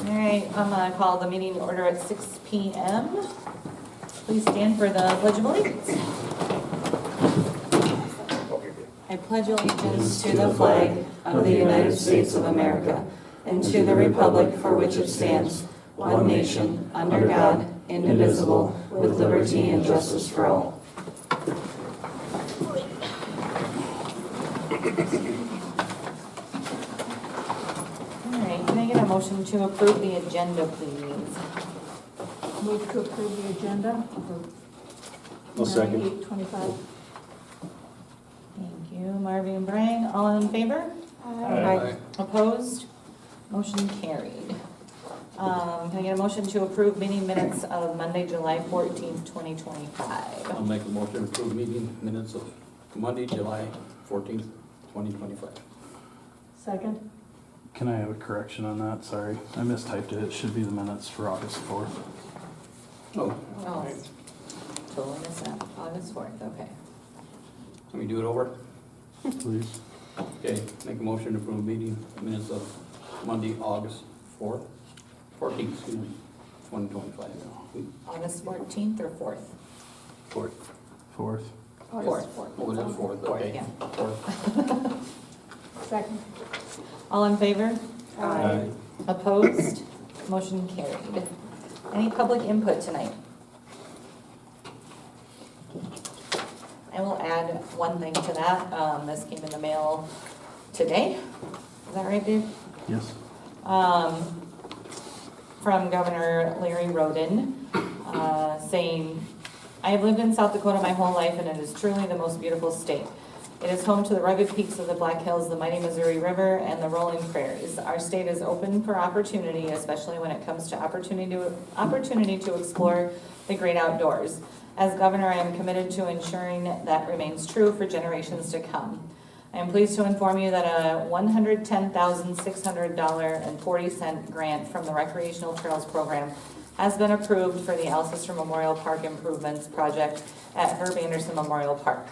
All right, I'm gonna call the meeting to order at 6 PM. Please stand for the Pledge of Allegiance. I pledge allegiance to the flag of the United States of America and to the republic for which it stands, one nation, under God, indivisible, with liberty and justice for all. All right, can I get a motion to approve the agenda, please? Move to approve the agenda I'll for second. 9/8/25. Thank you, Marvin and Brian, all in favor? Aye. Opposed? Motion carried. Can I get a motion to approve meeting minutes of Monday, July 14th, 2025? I'll make a motion to approve meeting minutes of Monday, July 14th, 2025. Second. Can I have a correction on that? Sorry, I mistyped it. It should be the minutes for August 4th. Oh, Oh, totally missed that. August 4th, okay. can we do it over? Please. Okay, make a motion to approve meeting minutes of Monday, August 14th, excuse me, 2025. August 14th or 4th? Fourth. 4th. Fourth. Oh, was it fourth? Okay. Yeah. Fourth. Second. All in favor? Aye. Opposed? Motion carried. Any public input tonight? I will add one thing to that. This came in the mail today. Is that right, Dave? Yes. From Governor Larry Roden, saying, "I have lived in South Dakota my whole life and it is truly the most beautiful state. It is home to the rugged peaks of the Black Hills, the mighty Missouri River, and the rolling prairies. Our state is open for opportunity, especially when it comes to opportunity to explore the great outdoors. As governor, I am committed to ensuring that remains true for generations to come. I am pleased to inform you that a $110,600.40 grant from the Recreational Trails Program has been approved for the Alcester Memorial Park Improvements Project at Herb Anderson Memorial Park."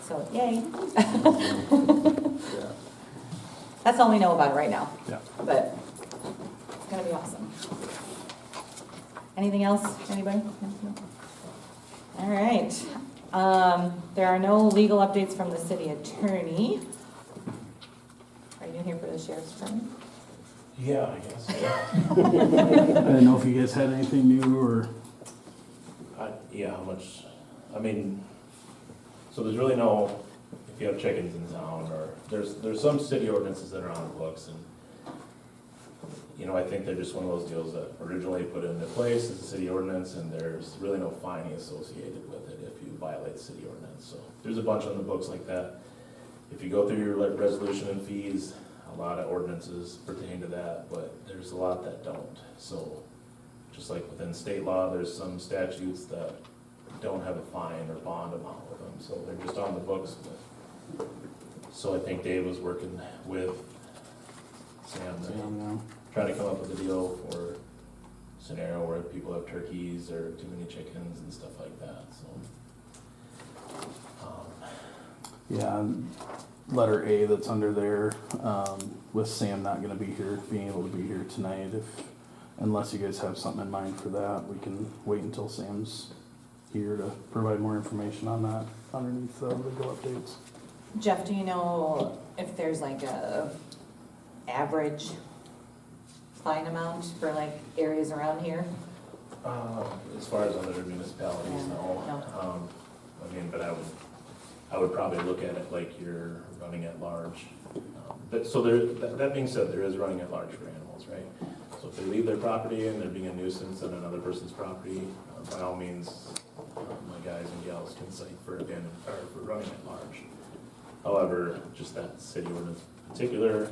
So, yay. Yeah. That's all we know about it right now, Yeah. but it's gonna be awesome. Anything else, anybody? No? All right. There are no legal updates from the city attorney. Are you here for the sheriff's department? Yeah, I guess. I didn't know if you guys had anything new or, Yeah, how much, I mean, so there's really no, if you have chickens in town, or there's some city ordinances that are on the books, and, you know, I think they're just one of those deals that originally put into place as a city ordinance, and there's really no fining associated with it if you violate the city ordinance. So there's a bunch on the books like that. If you go through your resolution and fees, a lot of ordinances pertain to that, but there's a lot that don't. So just like within state law, there's some statutes that don't have a fine or bond amount with them, so they're just on the books. So I think Dave was working with Sam, trying to come up with a deal for a scenario where people have turkeys or too many chickens and stuff like that, so. yeah, and letter A that's under there, with Sam not gonna be here, being able to be here tonight, unless you guys have something in mind for that, we can wait until Sam's here to provide more information on that underneath the legal updates. Jeff, do you know if there's like a average fine amount for like areas around here? As far as other municipalities, Yeah, no. no. I mean, but I would probably look at it like you're running at large. But so that being said, there is running at large for animals, right? So if they leave their property and they're being a nuisance on another person's property, by all means, my guys and gals can cite for running at large. However, just that city ordinance in particular,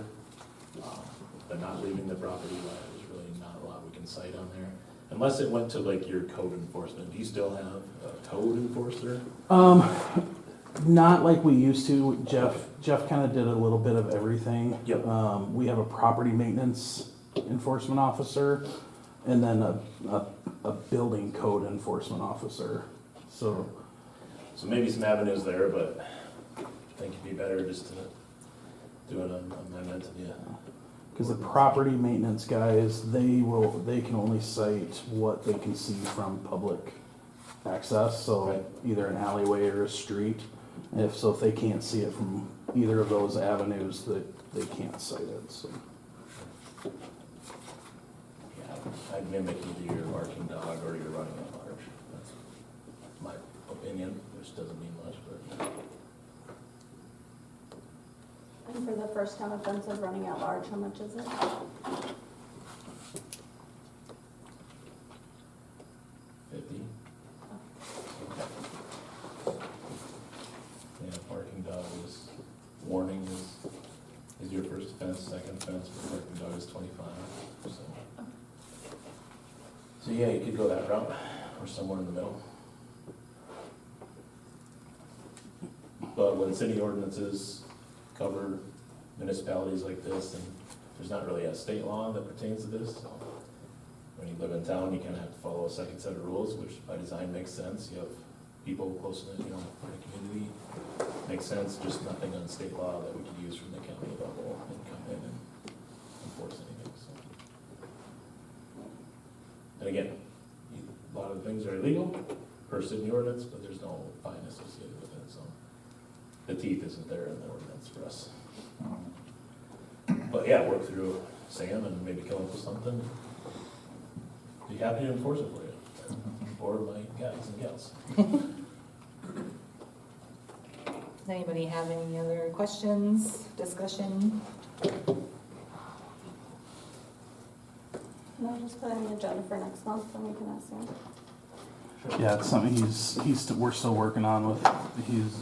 they're not leaving the property, there's really not a lot we can cite on there. Unless it went to like your code enforcement. Do you still have a code enforcer? Not like we used to. Jeff kind of did a little bit of everything. Yep. We have a property maintenance enforcement officer and then a building code enforcement officer. So maybe some avenues there, but I think it'd be better just to do an amendment to the Cause the property maintenance guys, they can only cite what they can see from public access, so Right. either an alleyway or a street. If they can't see it from either of those avenues, they can't cite it, so. Yeah, I'd mimic either your barking dog or your running at large. That's my opinion, which doesn't mean much, but. And for the first time offense of running at large, how much is it? $50. Yeah, barking dog is, warning is your first offense, second offense for barking dog is 25, so. So yeah, you could go that route, or somewhere in the middle. But when city ordinances cover municipalities like this, and there's not really a state law that pertains to this, so. When you live in town, you kind of have to follow a second set of rules, which by design makes sense. You have people close to, in the community, makes sense, just nothing on state law that we could use from the county level and come in and enforce anything, so. And again, a lot of the things are illegal per city ordinance, but there's no fine associated with it, so. The teeth isn't there in the ordinance for us. But yeah, work through Sam and maybe come up with something. Be happy to enforce it for you, or my guys and gals. Does anybody have any other questions, discussion? No, just put it on the agenda for next month, and we can ask him. Yeah, it's something we're still working on with,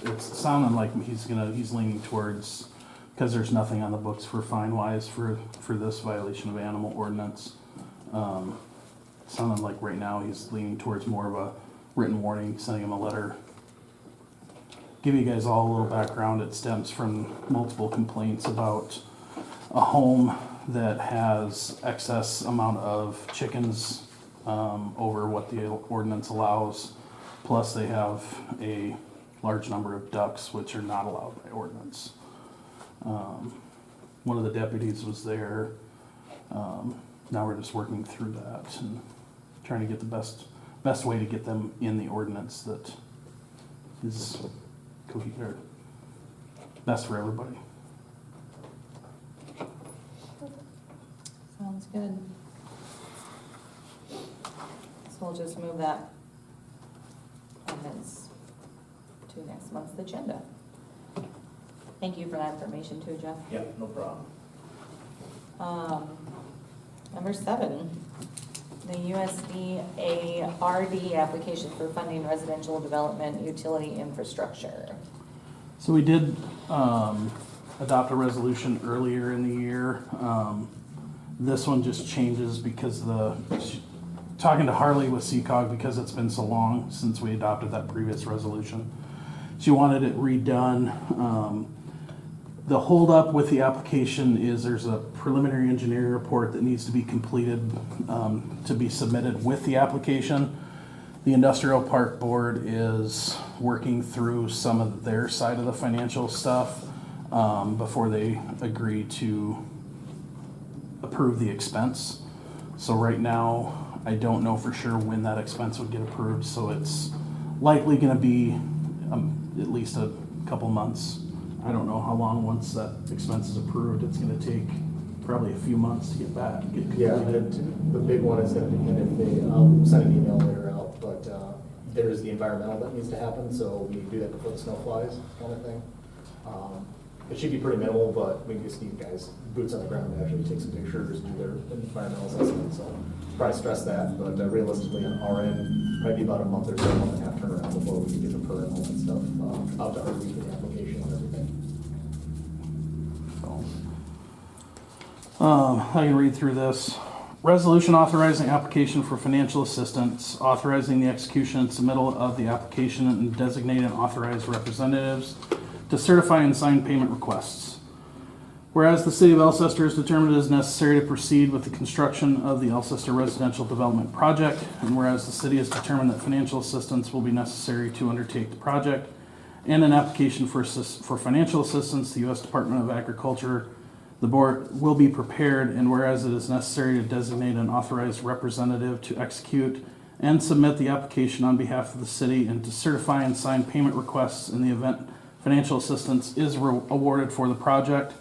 it's sounding like he's leaning towards, because there's nothing on the books for fine wise for this violation of animal ordinance. Sounding like right now he's leaning towards more of a written warning, sending him a letter. Give you guys all a little background. It stems from multiple complaints about a home that has excess amount of chickens over what the ordinance allows. Plus they have a large number of ducks, which are not allowed by ordinance. One of the deputies was there. Now we're just working through that and trying to get the best way to get them in the ordinance that is coherent, best for everybody. Sounds good. So we'll just move that ordinance to next month's agenda. Thank you for that information too, Jeff. Yeah, no problem. Number 7, the USDA RD application for funding residential development utility infrastructure. So we did adopt a resolution earlier in the year. This one just changes because talking to Harley with CCOG, because it's been so long since we adopted that previous resolution, she wanted it redone. The holdup with the application is there's a preliminary engineering report that needs to be completed to be submitted with the application. The Industrial Park Board is working through some of their side of the financial stuff before they agree to approve the expense. So right now, I don't know for sure when that expense would get approved, so it's likely gonna be at least a couple months. I don't know how long, once that expense is approved, it's gonna take probably a few months to get back. Yeah, the big one is gonna be, and if I'll send an email later out, but there is the environmental that needs to happen, so we do that before the snow flies, kind of thing. It should be pretty minimal, but we just need guys, boots on the ground to actually take some pictures, do their environmental assessment, so probably stress that, but realistically on our end, might be about a month or so, month and a half turnaround before we can get the permit and stuff out to our week of the application and everything. I can read through this. Resolution authorizing application for financial assistance, authorizing the execution and submittal of the application and designating authorized representatives to certify and sign payment requests. Whereas the City of Alcester has determined it is necessary to proceed with the construction of the Alcester Residential Development Project, and whereas the city has determined that financial assistance will be necessary to undertake the project, and an application for financial assistance, the U.S. Department of Agriculture The board will be prepared, and whereas it is necessary to designate an authorized representative to execute and submit the application on behalf of the city and to certify and sign payment requests in the event financial assistance is awarded for the project.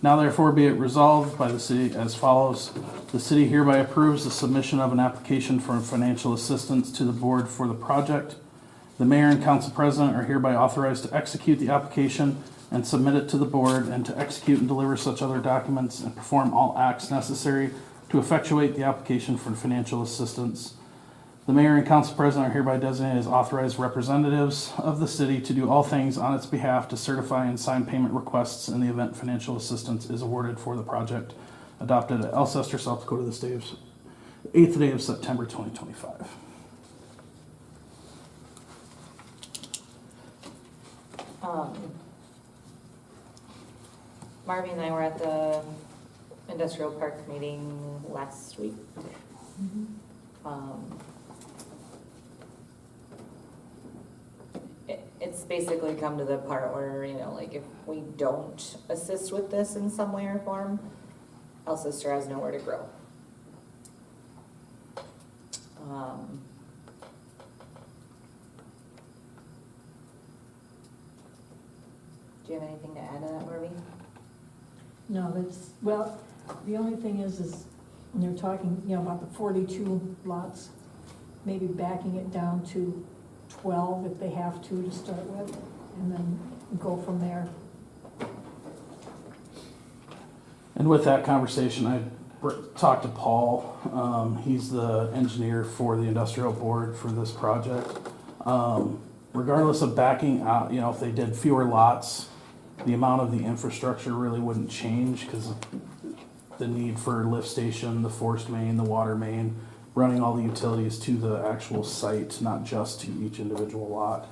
Now therefore be it resolved by the city as follows. The city hereby approves the submission of an application for financial assistance to the board for the project. The mayor and council president are hereby authorized to execute the application and submit it to the board and to execute and deliver such other documents and perform all acts necessary to effectuate the application for financial assistance. The mayor and council president are hereby designated as authorized representatives of the city to do all things on its behalf to certify and sign payment requests in the event financial assistance is awarded for the project adopted at Alcester, South Dakota, this day of 8th day of September 2025. Marvin and I were at the industrial park meeting last week. It's basically come to the part where, you know, like if we don't assist with this in some way or form, Alcester has nowhere to grow. Do you have anything to add to that, Marvin? No, that's, well, the only thing is when you're talking, you know, about the 42 lots, maybe backing it down to 12 if they have to start with, and then go from there. And with that conversation, I talked to Paul. He's the engineer for the industrial board for this project. Regardless of backing out, you know, if they did fewer lots, the amount of the infrastructure really wouldn't change because the need for lift station, the forced main, the water main, running all the utilities to the actual site, not just to each individual lot.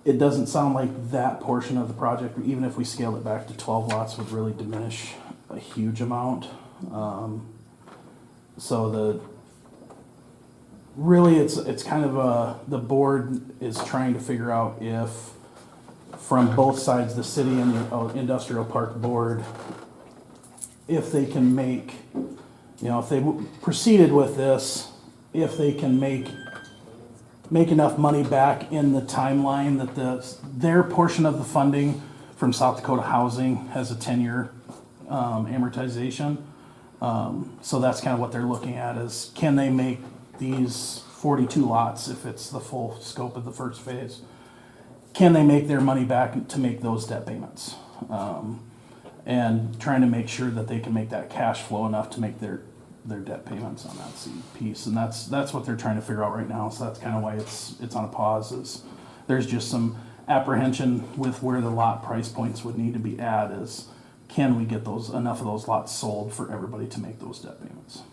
It doesn't sound like that portion of the project, even if we scaled it back to 12 lots, would really diminish a huge amount. Really it's kind of the board is trying to figure out if from both sides, the city and the industrial park board, if they can make, you know, if they proceeded with this, if they can make enough money back in the timeline that their portion of the funding from South Dakota Housing has a 10-year amortization. So that's kind of what they're looking at is, can they make these 42 lots, if it's the full scope of the first phase, can they make their money back to make those debt payments? And trying to make sure that they can make that cash flow enough to make their debt payments on that piece. And that's what they're trying to figure out right now. So that's kind of why it's on a pause, is there's just some apprehension with where the lot price points would need to be at, is can we get enough of those lots sold for everybody to make those debt payments?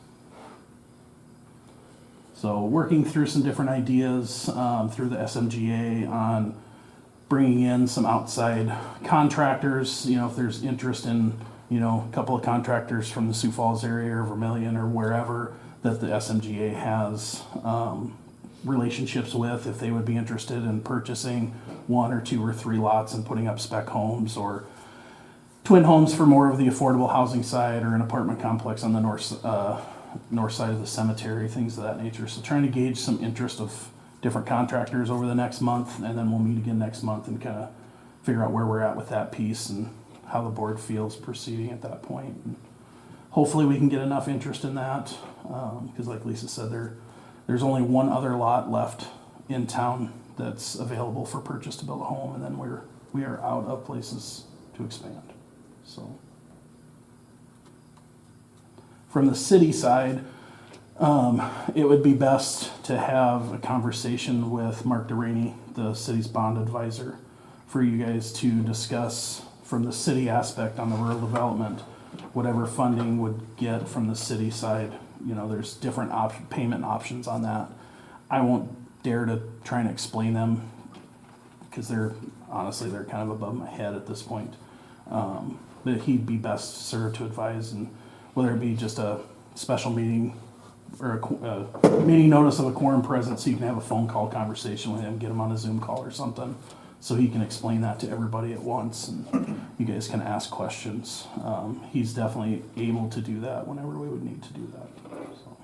So working through some different ideas through the SMGA on bringing in some outside contractors, you know, if there's interest in, you know, a couple of contractors from the Sioux Falls area or Vermilion or wherever that the SMGA has relationships with, if they would be interested in purchasing 1 or 2 or 3 lots and putting up spec homes or twin homes for more of the affordable housing side, or an apartment complex on the north side of the cemetery, things of that nature. So trying to gauge some interest of different contractors over the next month, and then we'll meet again next month and kind of figure out where we're at with that piece and how the board feels proceeding at that point. And hopefully we can get enough interest in that, because like Lisa said, there's only one other lot left in town that's available for purchase to build a home, and then we are out of places to expand. So from the city side, it would be best to have a conversation with Mark Deraney, the city's bond advisor, for you guys to discuss from the city aspect on the rural development, whatever funding would get from the city side. You know, there's different payment options on that. I won't dare to try and explain them because they're kind of above my head at this point. But he'd be best served to advise, and whether it be just a special meeting or a meeting notice of a quorum present, so you can have a phone call conversation with him, get him on a Zoom call or something, so he can explain that to everybody at once, and you guys can ask questions. He's definitely able to do that whenever we would need to do that, so.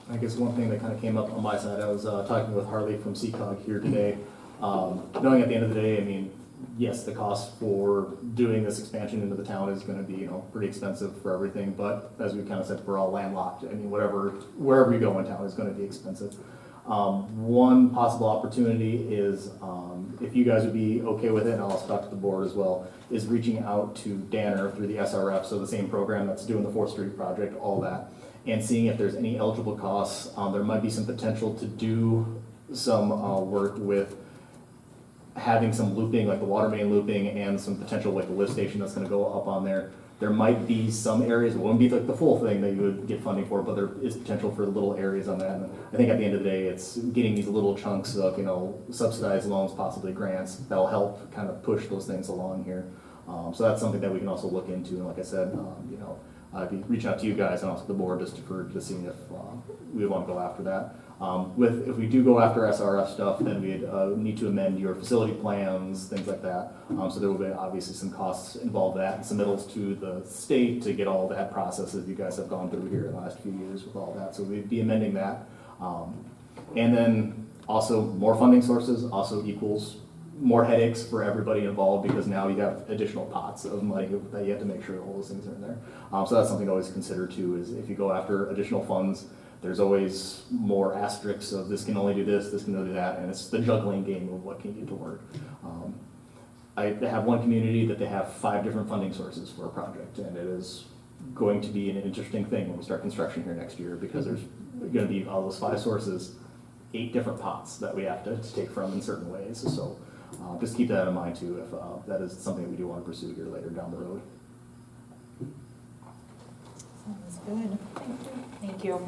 I guess one thing that kind of came up on my side, I was talking with Harley from CCOG here today. Knowing at the end of the day, I mean, yes, the cost for doing this expansion into the town is gonna be, you know, pretty expensive for everything, but as we kind of said, we're all landlocked. I mean, wherever you go in town is gonna be expensive. One possible opportunity is, if you guys would be okay with it, and I'll also talk to the board as well, is reaching out to Danner through the SRF, so the same program that's doing the 4th Street project, all that, and seeing if there's any eligible costs. There might be some potential to do some work with having some looping, like the water main looping, and some potential like the lift station that's gonna go up on there. There might be some areas, it wouldn't be like the full thing that you would get funding for, but there is potential for little areas on that. And I think at the end of the day, it's getting these little chunks of, you know, subsidized loans, possibly grants, that'll help kind of push those things along here. So that's something that we can also look into, and like I said, you know, I'd be reaching out to you guys and also the board just to see if we want to go after that. If we do go after SRF stuff, then we'd need to amend your facility plans, things like that. So there will be obviously some costs involved in that, and submittals to the state to get all that process that you guys have gone through here in the last few years with all that. So we'd be amending that. And then also more funding sources also equals more headaches for everybody involved, because now you have additional pots of money that you have to make sure all those things are in there. So that's something to always consider too, is if you go after additional funds, there's always more asterisks of this can only do this can only do that, and it's the juggling game of what can get to work. I have one community that they have 5 different funding sources for a project, and it is going to be an interesting thing when we start construction here next year, because there's going to be all those 5 sources, 8 different pots that we have to take from in certain ways. So just keep that in mind too, if that is something that we do want to pursue here later down the road. Sounds good. Thank you.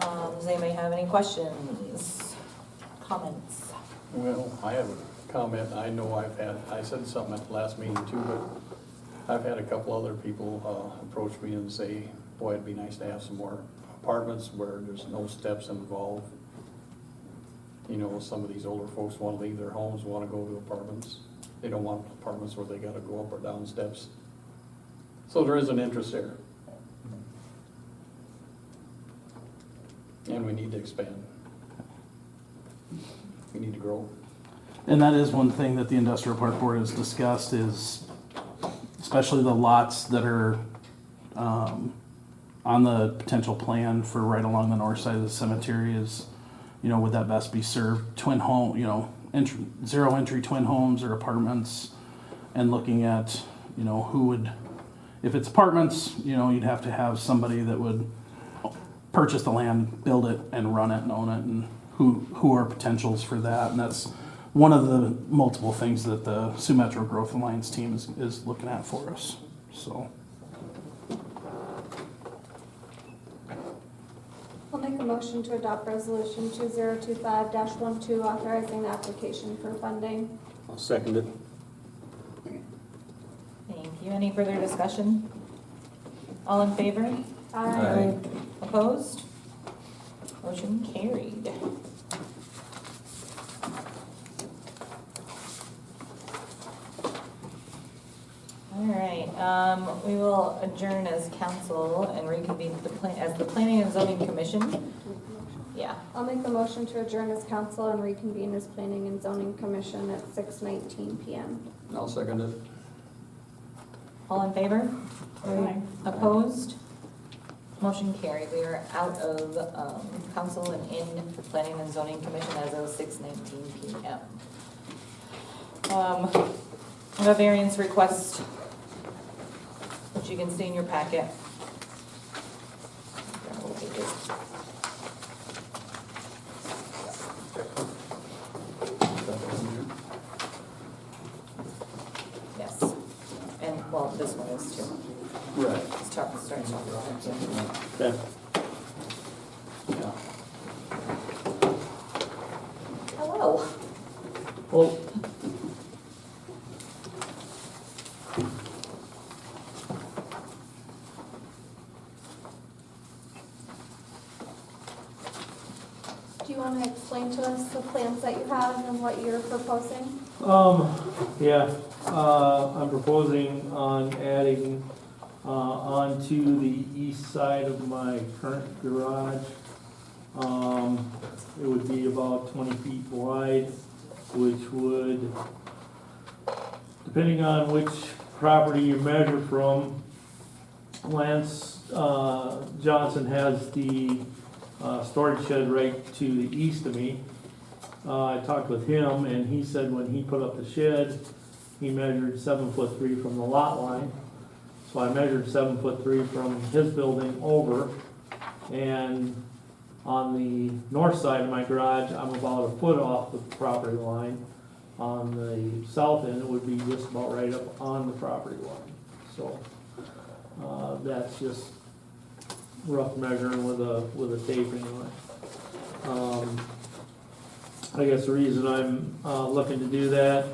Does anybody have any questions, comments? Well, I have a comment. I know I said something at the last meeting too, but I've had a couple other people approach me and say, boy, it'd be nice to have some more apartments where there's no steps involved. You know, some of these older folks want to leave their homes, want to go to apartments. They don't want apartments where they got to go up or down steps. So there is an interest there. And we need to expand. We need to grow. And that is one thing that the industrial park board has discussed, is especially the lots that are on the potential plan for right along the north side of the cemetery is, you know, would that best be served twin home, you know, zero entry twin homes or apartments, and looking at, you know, who would, if it's apartments, you know, you'd have to have somebody that would purchase the land, build it, and run it and own it, and who are potentials for that. And that's one of the multiple things that the Sioux Metro Growth Alliance team is looking at for us, so. I'll make a motion to adopt resolution 2025-12, authorizing the application for funding. I'll second it. Thank you. Any further discussion? All in favor? Aye. Opposed? Motion carried. All right, we will adjourn as council and reconvene as the Planning and Zoning Commission. Yeah, I'll make a motion to adjourn as council and reconvene as Planning and Zoning Commission at 6:19 PM. I'll second it. all in favor? Aye. Opposed? Motion carried. We are out of council and in Planning and Zoning Commission as of 6:19 PM. We have a variance request, which you can see in your packet. Yes, and well, this one is too. Right. Let's start talking about that. Okay. Yeah. Hello. Well, Do you want to explain to us the plans that you have and what you're proposing? Yeah, I'm proposing on adding, onto the east side of my current garage. It would be about 20 feet wide, which would, depending on which property you measure from, Lance Johnson has the storage shed right to the east of me. I talked with him, and he said when he put up the shed, he measured 7'3" from the lot line. So I measured 7'3" from his building over, and on the north side of my garage, I'm about a foot off the property line. On the south end, it would be just about right up on the property line. So that's just rough measuring with a tape anyway. I guess the reason I'm looking to do that,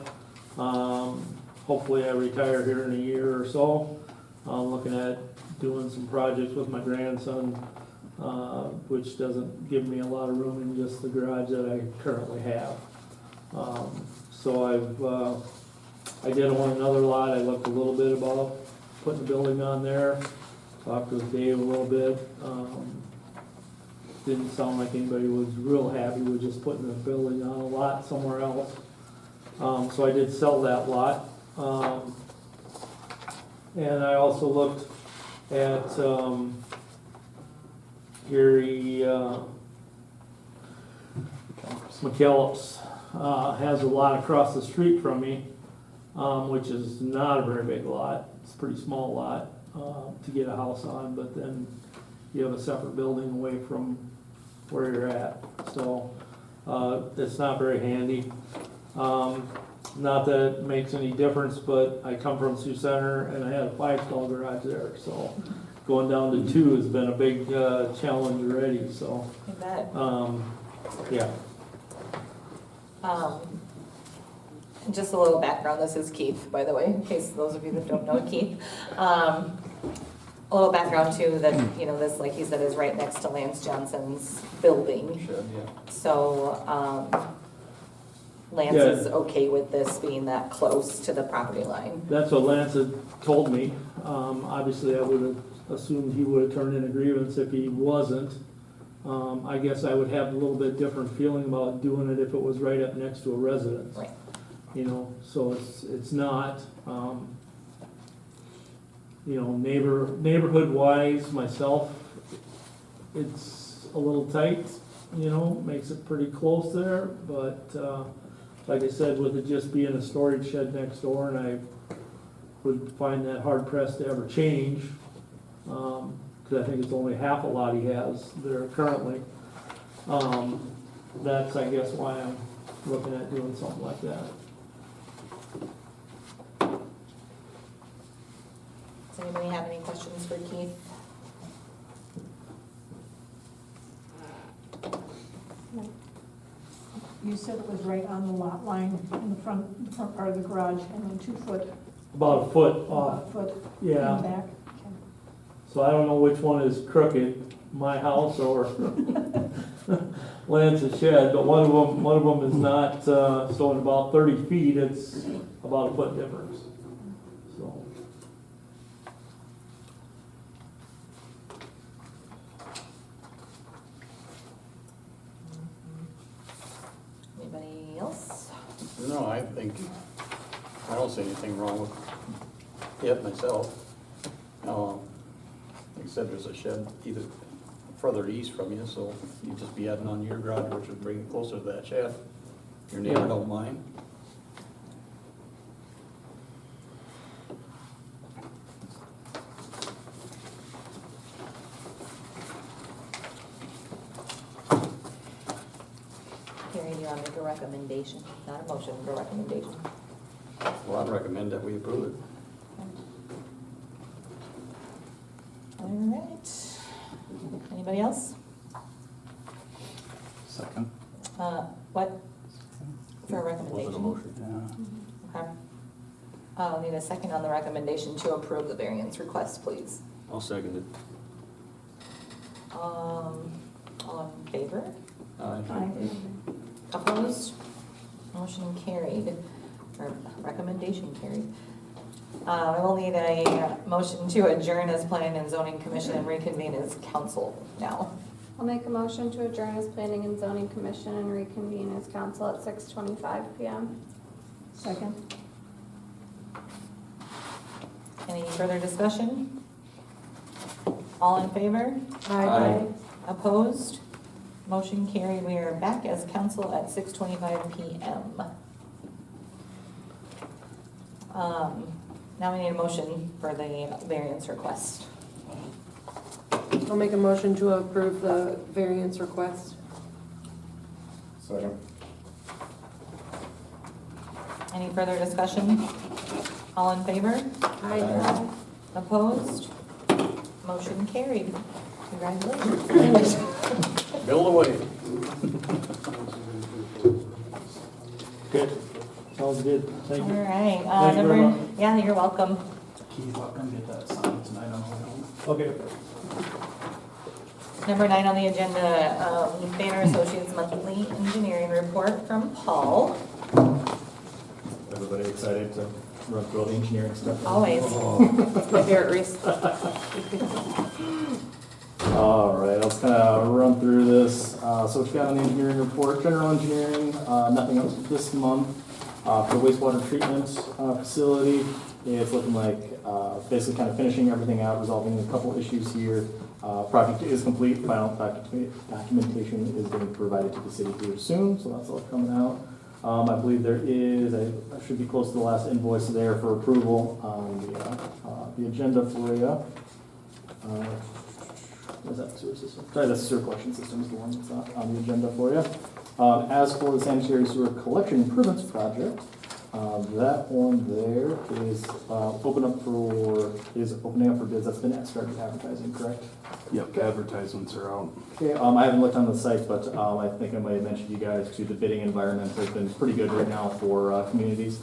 hopefully I retire here in a year or so. I'm looking at doing some projects with my grandson, which doesn't give me a lot of room in just the garage that I currently have. So I did on another lot. I looked a little bit about putting a building on there. Talked with Dave a little bit. Didn't sound like anybody was real happy with just putting a building on a lot somewhere else. So I did sell that lot. And I also looked at Gary McKellips has a lot across the street from me, which is not a very big lot. It's a pretty small lot to get a house on, but then you have a separate building away from where you're at. So it's not very handy. Not that it makes any difference, but I come from Sioux Center and I had a 5-stall garage there. So going down to 2 has been a big challenge already. So I bet. yeah. Just a little background, this is Keith, by the way, in case those of you that don't know Keith. A little background too, that, you know, this, like he said, is right next to Lance Johnson's building. Shed, yeah. So, Lance Yeah. is okay with this being that close to the property line. That's what Lance had told me. Obviously, I would have assumed he would have turned in a grievance if he wasn't. I guess I would have a little bit different feeling about doing it if it was right up next to a residence. Right. You know, so it's not, you know, neighborhood wise, myself, it's a little tight, you know, makes it pretty close there, but, like I said, with it just being a storage shed next door, and I would find that hard pressed to ever change, because I think it's only half a lot he has there currently. That's, I guess, why I'm looking at doing something like that. Does anybody have any questions for Keith? You said it was right on the lot line in the front part of the garage, and then 2 foot, About a foot about off, a foot in yeah. back. So I don't know which one is crooked, my house or Lance's shed, but one of them is not, so in about 30 feet, it's about a foot difference. So, Anybody else? No, I think, I don't see anything wrong with it myself. Like I said, there's a shed either further east from you, so you'd just be adding on your garage, which would bring it closer to that shed. Your neighbor Yeah. don't mind. Gary, do you want to make a recommendation? Not a motion, but a recommendation. Well, I'd recommend that we approve it. All right. Anybody else? Second. What? For a recommendation? Wasn't a motion. Yeah. Okay. I'll need a second on the recommendation to approve the variance request, please. I'll second it. All in favor? Aye. Opposed? Motion carried, or recommendation carried. I will need a motion to adjourn as planning and zoning commission and reconvene as council now. I'll make a motion to adjourn as planning and zoning commission and reconvene as council at 6:25 PM. Second? Any further discussion? All in favor? Aye. Opposed? Motion carried. We are back as council at 6:25 PM. Now we need a motion for the variance request. I'll make a motion to approve the variance request. Second. Any further discussion? All in favor? Aye. Opposed? Motion carried. Congratulations. Build away. Good. Sounds good. Thank All you. right, Thank you very number, much. yeah, you're welcome. Keith, I'll come get that signed tonight on the way home. Okay. Number 9 on the agenda, Banner Associates Monthly Engineering Report from Paul. Everybody excited to run through all the engineering stuff? Always. My favorite Reese. All right, let's kind of run through this. So we've got an engineering report, general engineering, nothing else this month. For wastewater treatment facility, it's looking like basically kind of finishing everything out, resolving a couple issues here. Project is complete, final documentation is getting provided to the city here soon, so that's all coming out. I believe there is, I should be close to the last invoice there for approval on the agenda for you. What is that, sewer system? Sorry, that's sewer collection system is the one that's not on the agenda for you. As for the sanitary sewer collection improvements project, that one there is opening up for bids. That's been started advertising, correct? Yep, advertisements are out. Okay, I haven't looked on the site, but I think I might have mentioned you guys to the bidding environment has been pretty good right now for communities.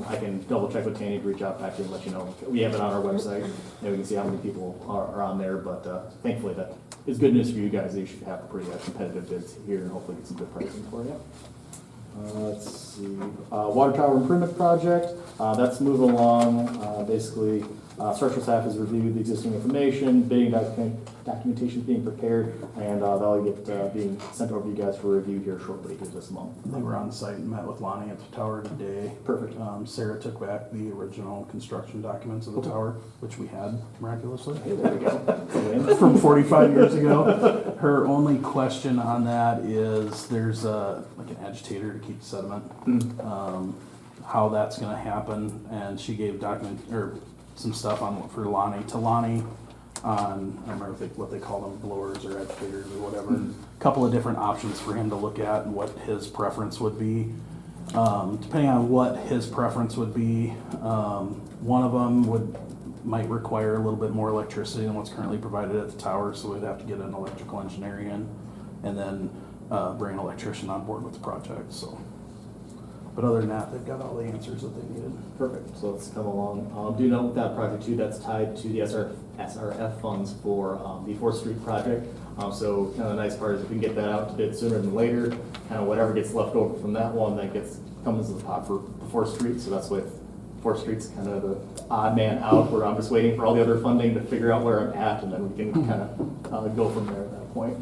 I can double check with Tanny to reach out back to you and let you know. We have it on our website, and we can see how many people are on there, but thankfully that is good news for you guys. You should have pretty competitive bids here and hopefully get some good pricing for you. Let's see, water tower improvement project, that's moving along. Basically, structural staff has reviewed the existing information, bidding documentation is being prepared, and that'll get being sent over to you guys for review here shortly here this month. They were on site and met with Lonnie at the tower today. Perfect. Sarah took back the original construction documents of the tower, which we had miraculously. Hey, there we go. From 45 years ago. Her only question on that is there's like an agitator to keep the sediment, how that's gonna happen, and she gave some stuff on for Lonnie on, I don't remember what they call them, blowers or agitators or whatever. A couple of different options for him to look at and what his preference would be. Depending on what his preference would be, one of them might require a little bit more electricity than what's currently provided at the tower, so we'd have to get an electrical engineer in and then bring an electrician on board with the project, so. But other than that, they've got all the answers that they needed. Perfect, so let's come along. Do note with that project too, that's tied to the SRF funds for the 4th Street project. So kind of the nice part is if we can get that out to bid sooner than later, kind of whatever gets left over from that one, that comes into the pot for 4th Street. So that's why 4th Street's kind of the odd man out, where I'm just waiting for all the other funding to figure out where I'm at, and then we can kind of go from there at that point.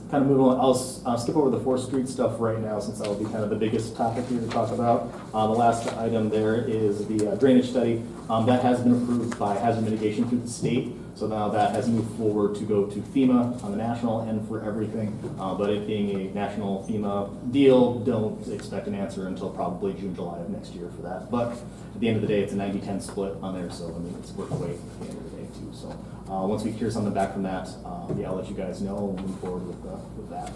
Kind of moving on, I'll skip over the 4th Street stuff right now since that will be kind of the biggest topic here to talk about. The last item there is the drainage study. That has been approved by Hazard Mitigation through the state. So now that has moved forward to go to FEMA on the national end for everything. But it being a national FEMA deal, don't expect an answer until probably June, July of next year for that. But at the end of the day, it's a 90-10 split on there, so I mean, it's worth the wait at the end of the day too. So once we hear something back from that, yeah, I'll let you guys know and move forward with that.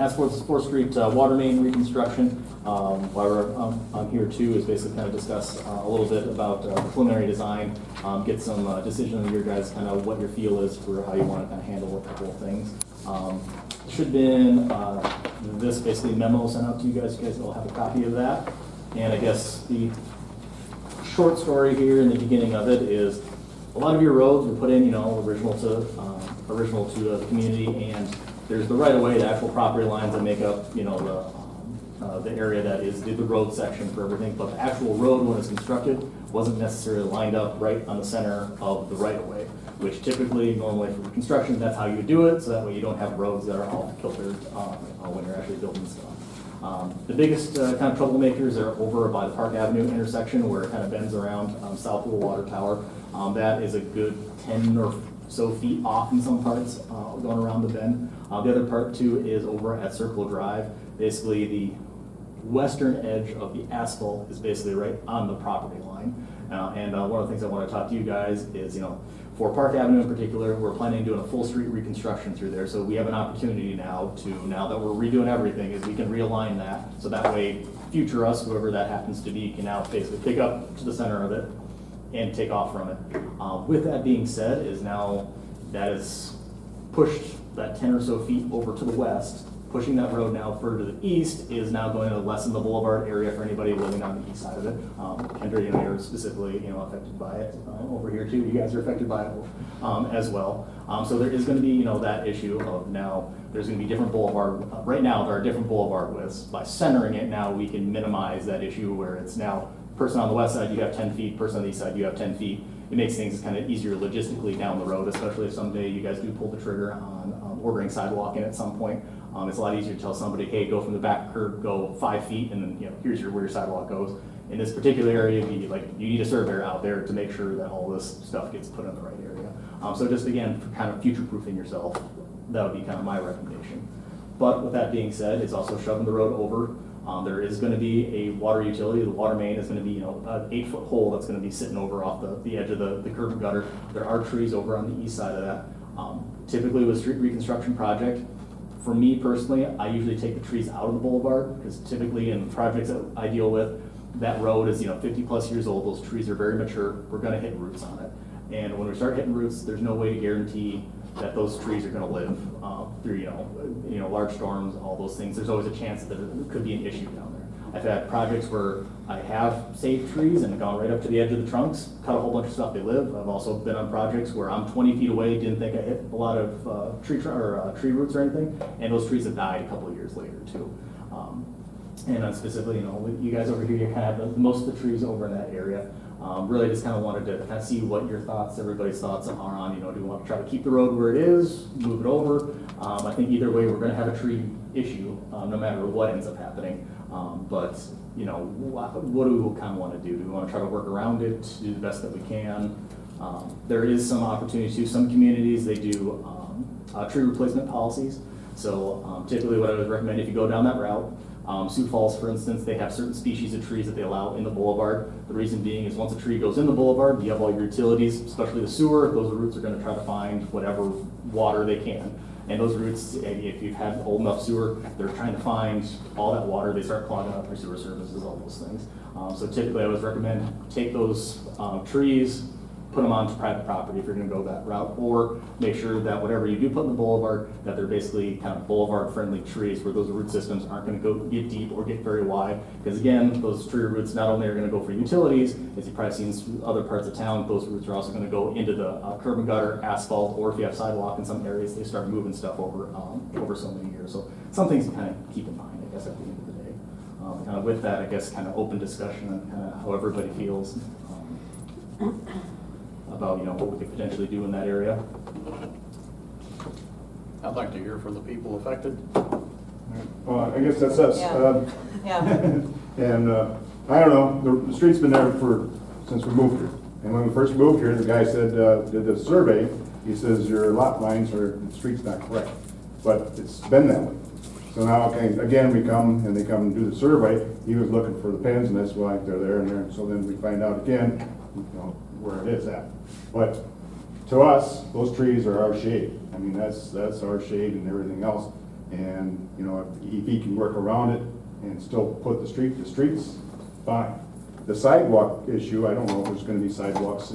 As for the 4th Street water main reconstruction, while I'm here too, is basically kind of discuss a little bit about the preliminary design, get some decision on your guys, kind of what your feel is for how you want to kind of handle a couple of things. Should have been this basically memo sent out to you guys. You guys will have a copy of that. And I guess the short story here in the beginning of it is a lot of your roads were put in, original to the community, and there's the right of way, the actual property lines that make up, you know, the area that is the road section for everything, but the actual road when it's constructed wasn't necessarily lined up right on the center of the right of way, which typically, normally for construction, that's how you do it, so that way you don't have roads that are off kilter when you're actually building stuff. The biggest kind of troublemakers are over by the Park Avenue intersection where it kind of bends around south of the water tower. That is a good 10 or so feet off in some parts going around the bend. The other part too is over at Circle Drive. Basically the western edge of the asphalt is basically right on the property line. And one of the things I want to talk to you guys is, you know, for Park Avenue in particular, we're planning on doing a full street reconstruction through there. So we have an opportunity now that we're redoing everything, is we can realign that. So that way, future us, whoever that happens to be, can now basically pick up to the center of it and take off from it. With that being said, is now that is pushed that 10 or so feet over to the west. Pushing that road now further to the east is now going to lessen the boulevard area for anybody living on the east side of it. Kendra, you know, you're specifically, you know, affected by it over here too. You guys are affected by it as well. So there is going to be, you know, that issue of now there's going to be different boulevard. Right now there are different boulevard widths. By centering it now, we can minimize that issue where it's now person on the west side you have 10 feet, person on the east side you have 10 feet. It makes things kind of easier logistically down the road, especially if someday you guys do pull the trigger on ordering sidewalk in at some point. It's a lot easier to tell somebody, hey, go from the back curb, go 5 feet, and then, you know, here's where your sidewalk goes. In this particular area, you need a surveyor out there to make sure that all this stuff gets put in the right area. So just again, for kind of future-proofing yourself, that would be kind of my recommendation. But with that being said, it's also shoving the road over. There is going to be a water utility. The water main is going to be, you know, an 8-foot hole that's going to be sitting over off the edge of the curb and gutter. There are trees over on the east side of that. Typically with a street reconstruction project, for me personally, I usually take the trees out of the boulevard because typically in projects that I deal with, that road is, you know, 50 plus years old. Those trees are very mature. We're going to hit roots on it. And when we start hitting roots, there's no way to guarantee that those trees are going to live through, you know, large storms, all those things. There's always a chance that there could be an issue down there. I've had projects where I have saved trees and gone right up to the edge of the trunks, cut a whole bunch of stuff, they live. I've also been on projects where I'm 20 feet away, didn't think I hit a lot of tree roots or anything, and those trees have died a couple of years later too. And specifically, you know, you guys over here, you kind of have most of the trees over in that area. Really just kind of wanted to kind of see what your thoughts, everybody's thoughts are on, you know, do we want to try to keep the road where it is, move it over? I think either way, we're going to have a tree issue, no matter what ends up happening. But, you know, what do we kind of want to do? Do we want to try to work around it, do the best that we can? There is some opportunity to, some communities, they do tree replacement policies. So typically what I would recommend if you go down that route, Sioux Falls, for instance, they have certain species of trees that they allow in the boulevard. The reason being is once a tree goes in the boulevard, you have all your utilities, especially the sewer, those roots are going to try to find whatever water they can. And those roots, if you've had old enough sewer, they're trying to find all that water, they start clogging up your sewer services, all those things. So typically I would recommend take those trees, put them onto private property if you're going to go that route, or make sure that whatever you do put in the boulevard, that they're basically kind of boulevard-friendly trees where those root systems aren't going to go get deep or get very wide. Because again, those tree roots not only are going to go for utilities, as you've probably seen in other parts of town, those roots are also going to go into the curb and gutter, asphalt, or if you have sidewalk in some areas, they start moving stuff over so many years. So some things to kind of keep in mind, I guess, at the end of the day. Kind of with that, I guess, kind of open discussion on kind of how everybody feels. About, you know, what we could potentially do in that area. I'd like to hear from the people affected. Well, I guess that's us. Yeah. And I don't know, the street's been there since we moved here. And when we first moved here, the guy said, did the survey, he says your lot lines or the street's not correct. But it's been that way. So now, okay, again, we come and they come and do the survey. He was looking for the pins and that's why they're there and there. And so then we find out again, you know, where it is at. But to us, those trees are our shade. I mean, that's our shade and everything else. And, you know, if he can work around it and still put the streets, fine. The sidewalk issue, I don't know if there's gonna be sidewalks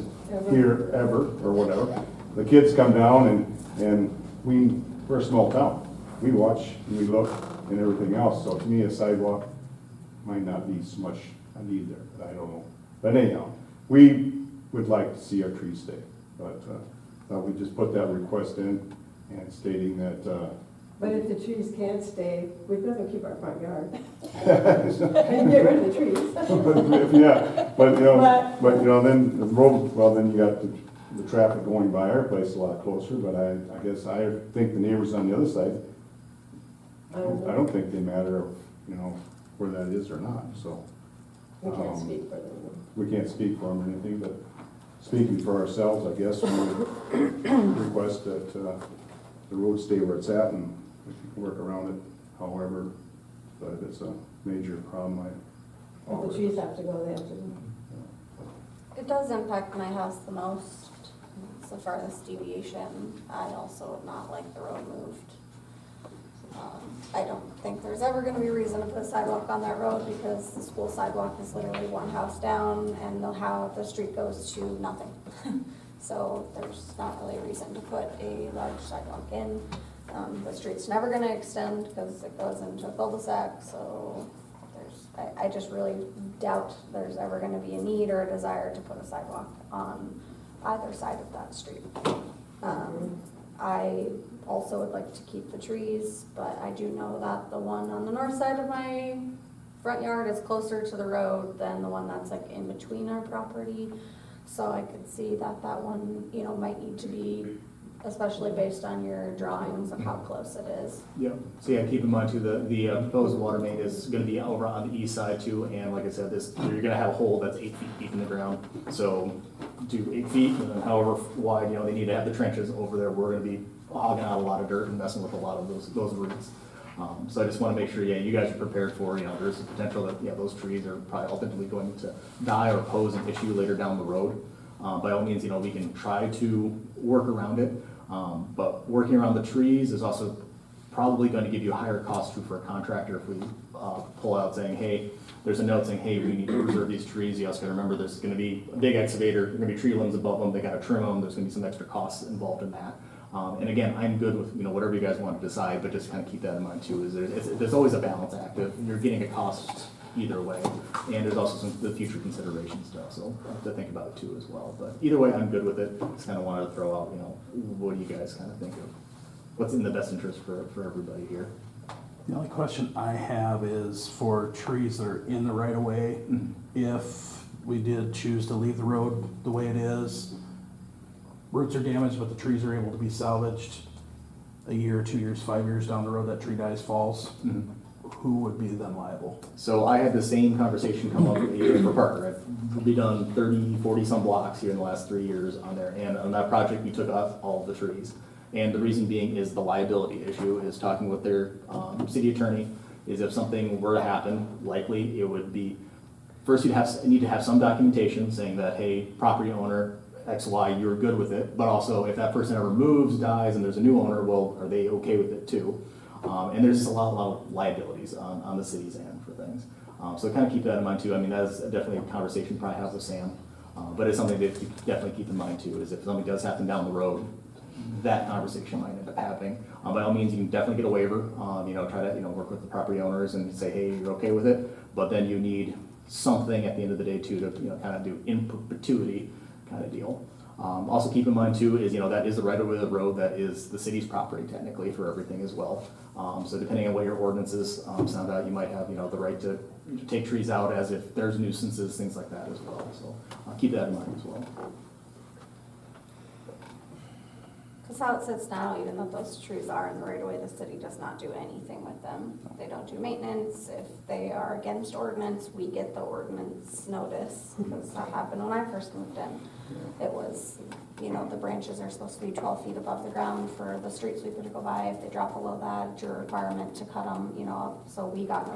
here ever or whatever. The kids come down and we're a small town. We watch and we look and everything else. So to me, a sidewalk might not be so much a need there, but I don't know. But anyhow, we would like to see our trees stay. But we just put that request in and stating that But if the trees can't stay, we'd rather keep our front yard and get rid of the trees. Yeah, but you know, then the road, well, then you got the traffic going by our place a lot closer, but I guess I think the neighbors on the other side, I don't think they matter, you know, where that is or not, so. We can't speak for them. We can't speak for them or anything, but speaking for ourselves, I guess, we would request that the road stay where it's at and we can work around it however, but if it's a major problem, If the trees have to go, they have to go. It does impact my house the most. It's the farthest deviation. I also would not like the road moved. I don't think there's ever gonna be a reason to put a sidewalk on that road because the school sidewalk is literally one house down and the street goes to nothing. So there's not really a reason to put a large sidewalk in. The street's never gonna extend because it goes into a cul-de-sac, so I just really doubt there's ever gonna be a need or a desire to put a sidewalk on either side of that street. I also would like to keep the trees, but I do know that the one on the north side of my front yard is closer to the road than the one that's like in between our property. So I could see that one, you know, might need to be, especially based on your drawings of how close it is. Yep. So yeah, keep in mind too, the proposed water main is gonna be over on the east side too, and like I said, you're gonna have a hole that's 8 feet deep in the ground. So do 8 feet, and then however wide, you know, they need to have the trenches over there. We're gonna be hogging out a lot of dirt and messing with a lot of those roots. So I just wanna make sure, yeah, you guys are prepared for, you know, there's a potential that, yeah, those trees are probably ultimately going to die or pose an issue later down the road. By all means, you know, we can try to work around it. But working around the trees is also probably going to give you a higher cost too for a contractor if we pull out saying, hey, there's a note saying, hey, we need to preserve these trees. You also got to remember there's going to be a big excavator, there's going to be tree limbs above them, they got to trim them, there's going to be some extra costs involved in that. And again, I'm good with, you know, whatever you guys want to decide, but just kind of keep that in mind too, is there's always a balance act. You're getting a cost either way, and there's also the future consideration stuff, so I have to think about it too as well. But either way, I'm good with it. Just kind of wanted to throw out, you know, what do you guys kind of think of? What's in the best interest for everybody here? The only question I have is for trees that are in the right of way, if we did choose to leave the road the way it is, roots are damaged, but the trees are able to be salvaged a year, 2 years, 5 years down the road, that tree dies, falls, who would be then liable? So I had the same conversation come up for Parker. We've done 30, 40 some blocks here in the last 3 years on there, and on that project, we took off all of the trees. And the reason being is the liability issue, is talking with their city attorney, is if something were to happen, likely it would be, first you'd need to have some documentation saying that, hey, property owner, X, Y, you're good with it, but also if that person ever moves, dies, and there's a new owner, well, are they okay with it too? And there's just a lot of liabilities on the city's end for things. So kind of keep that in mind too. I mean, that's definitely a conversation you probably have with Sam, but it's something that you definitely keep in mind too, is if something does happen down the road, that conversation might end up happening. By all means, you can definitely get a waiver, you know, try to, you know, work with the property owners and say, hey, you're okay with it, but then you need something at the end of the day too to, you know, kind of do in perpetuity kind of deal. Also keep in mind too is, you know, that is the right of way of the road, that is the city's property technically for everything as well. So depending on what your ordinances sound out, you might have, you know, the right to take trees out as if there's nuisances, things like that as well. So keep that in mind as well. Because how it sits now, even though those trees are in the right of way, the city does not do anything with them. They don't do maintenance. If they are against ordinance, we get the ordinance notice, because that happened when I first moved in. It was, you know, the branches are supposed to be 12 feet above the ground for the street sweeper to go by. If they drop below that, it's your requirement to cut them, you know. So I got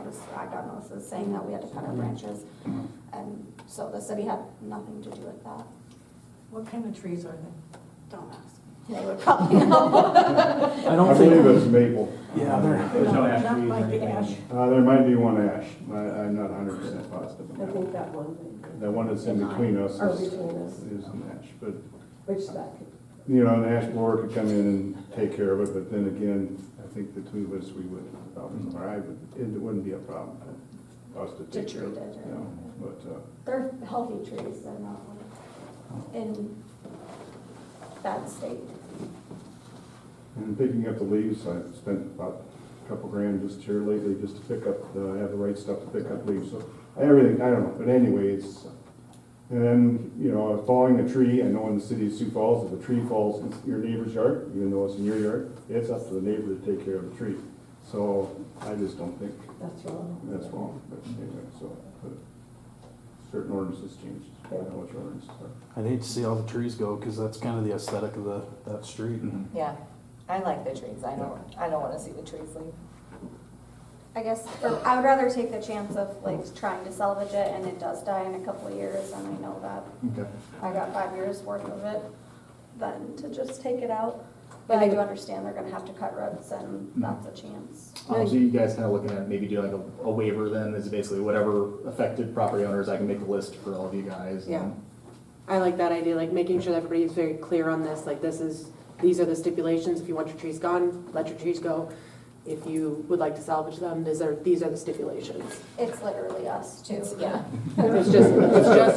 notices saying that we had to cut our branches. And so the city had nothing to do with that. What kind of trees are they? Don't ask. They would probably know. I don't I think, believe it's maple. yeah, There's no ash Not trees or like the anything. ash. There might be one ash, I'm not 100% positive. I think that one, The one that's in between us or is between us, an ash, but, which that could, you know, an ash blower could come in and take care of it, but then again, I think the two of us, we would, or I would, it wouldn't be a problem for us to take care of treat it. it, You know, but, They're healthy trees. They're not like in bad state. And picking up the leaves, I've spent about a couple grand just here lately, just to pick up, have the right stuff to pick up leaves, so everything, I don't know, but anyways. And then, you know, falling a tree, I know in the city of Sioux Falls, if a tree falls in your neighbor's yard, even though it's in your yard, it's up to the neighbor to take care of the tree. So I just don't think That's wrong. that's wrong, but anyway, so, but certain ordinances changed, I don't know which ordinances are. I'd hate to see all the trees go, cause that's kind of the aesthetic of that street. Yeah, I like the trees. I don't wanna see the trees leave. I guess, I would rather take the chance of like trying to salvage it and it does die in a couple of years and I know that Okay. I got 5 years worth of it, than to just take it out. But I do understand they're gonna have to cut roots and that's a chance. So you guys kind of looking at maybe doing like a waiver then, is basically whatever affected property owners, I can make a list for all of you guys. and- Yeah. I like that idea, like making sure that everybody is very clear on this, like these are the stipulations, if you want your trees gone, let your trees go. If you would like to salvage them, these are the stipulations. It's literally us too. Yeah, It's just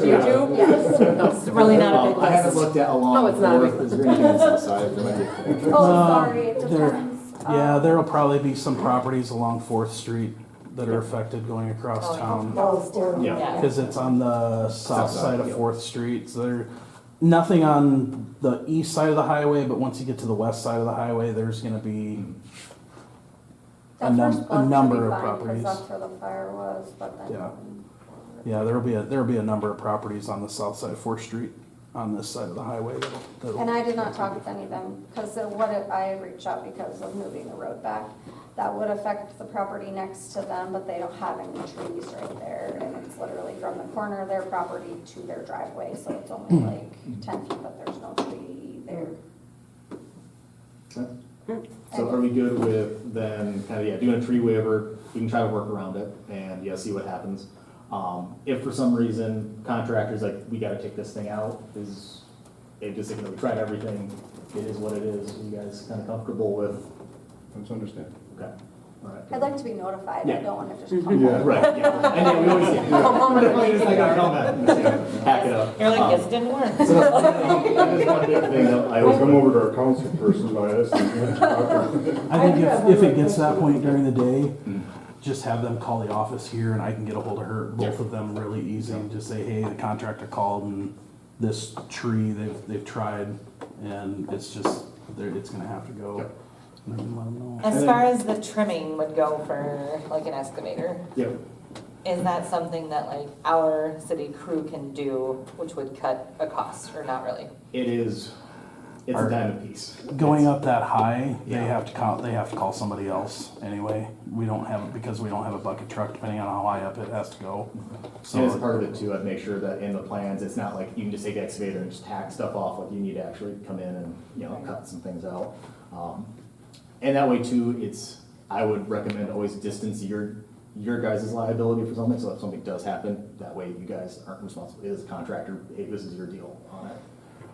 you two? Yes. it's really not a big I haven't list. looked at along. Oh, it's not a big Is there anything that's inside? There might be- Oh, sorry, it there- depends. Yeah, there'll probably be some properties along Fourth Street that are affected going across Oh, yeah. town. Yeah. Yeah. Cause it's on the south side of yeah. Fourth Street, so there, nothing on the east side of the highway, but once you get to the west side of the highway, there's gonna be That a first block should number be of fine, 'cause properties. that's where the fire was, but then. Yeah. Yeah, there'll be a number of properties on the south side of Fourth Street, on this side of the highway that'll. And I did not talk with any of them, because I reached out because of moving the road back. That would affect the property next to them, but they don't have any trees right there. And it's literally from the corner of their property to their driveway, so it's only like 10 feet, but there's no tree there. So are we good with then kind of, yeah, doing a tree waiver? We can try to work around it and, yeah, see what happens. If for some reason contractors like, we gotta take this thing out, is, it just, you know, we tried everything, it is what it is. You guys kind of comfortable with? That's understandable. Okay, all right. I'd like to be notified, I Yeah. don't want to just come Yeah. home. Right, yeah, and yeah, we always say, come home, it's like, our comment, hack it up. You're like, this didn't work. So, that is one big thing that I I will always come over to our council person by this and talk I think if it gets to that point during the day, just have them call the office here and I can get a hold of her, both of them really easy, and just say, hey, the contractor called and this tree, they've tried, and it's just, it's gonna have to go. Yep. And then let them know. As far as the trimming would go for like an excavator, Yep. is that something that like our city crew can do, which would cut a cost, or not really? It is, it's a dime a piece. Going up that high, Yeah. they have to call somebody else anyway. We don't have, because we don't have a bucket truck, depending on how high up it has to go. And as So, part of it too, I'd make sure that in the plans, it's not like you can just take the excavator and just hack stuff off, like you need to actually come in and, you know, cut some things out. And that way too, I would recommend always distance your guys' liability for something, so if something does happen, that way you guys aren't responsible. As a contractor, hey, this is your deal on it.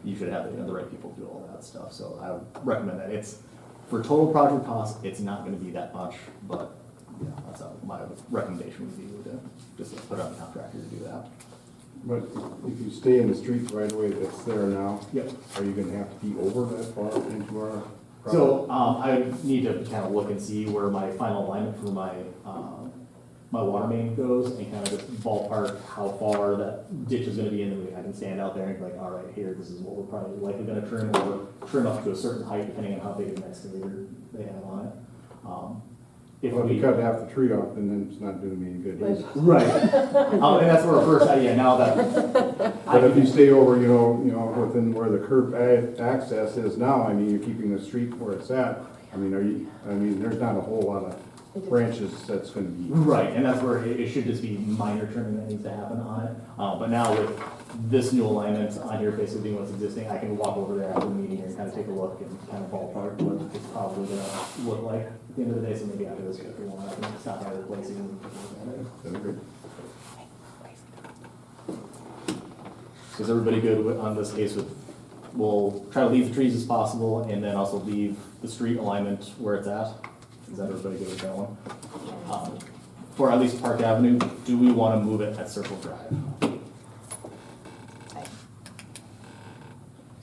You should have, you know, the right people do all that stuff, so I would recommend that. It's, for total project cost, it's not gonna be that much, but, yeah, that's my recommendation would be to just put on a contractor to do that. But if you stay in the street right away that's there now, Yep. are you gonna have to be over that far into our property? So, I would need to kind of look and see where my final alignment for my, my water main goes and kind of just ballpark how far that ditch is gonna be, and then I can stand out there and be like, all right, here, this is what we're probably likely gonna trim, or trim up to a certain height depending on how big of an excavator they have on it. If Well, if we you cut half the tree off, then it's not doing me any good either. Right. And that's where our first idea, now that. But if you stay over, you know, within where the curb access is now, I mean, you're keeping the street where it's at. I mean, there's not a whole lot of branches that's gonna be. Right, and that's where it should just be minor trimming that needs to happen on it. But now with this new alignment on here, basically being what's existing, I can walk over there after the meeting and kind of take a look and kind of ballpark what it's probably gonna look like at the end of the day. So maybe after this, if we want, I can stop by replacing it. That'd be good. So is everybody good on this case with, we'll try to leave the trees as possible and then also leave the street alignment where it's at? Is that everybody good with that one? For at least Park Avenue, do we want to move it at Circle Drive?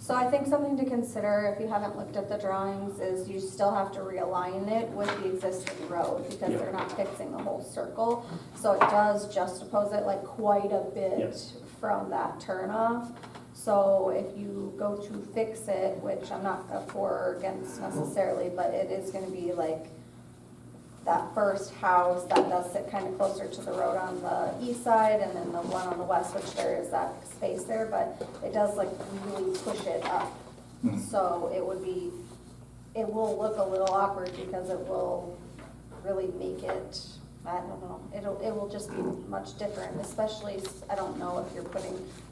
So I think something to consider, if you haven't looked at the drawings, is you still have to realign it with the existing road, because Yeah. they're not fixing the whole circle. So it does juxtapose it like quite a bit Yes. from that turnoff. So if you go to fix it, which I'm not for or against necessarily, but it is gonna be like that first house that does sit kind of closer to the road on the east side, and then the one on the west, which there is that space there, but it does like really push it up. Mhm. So it will look a little awkward because it will really make it, I don't know, it will just be much different, especially, I don't know if you're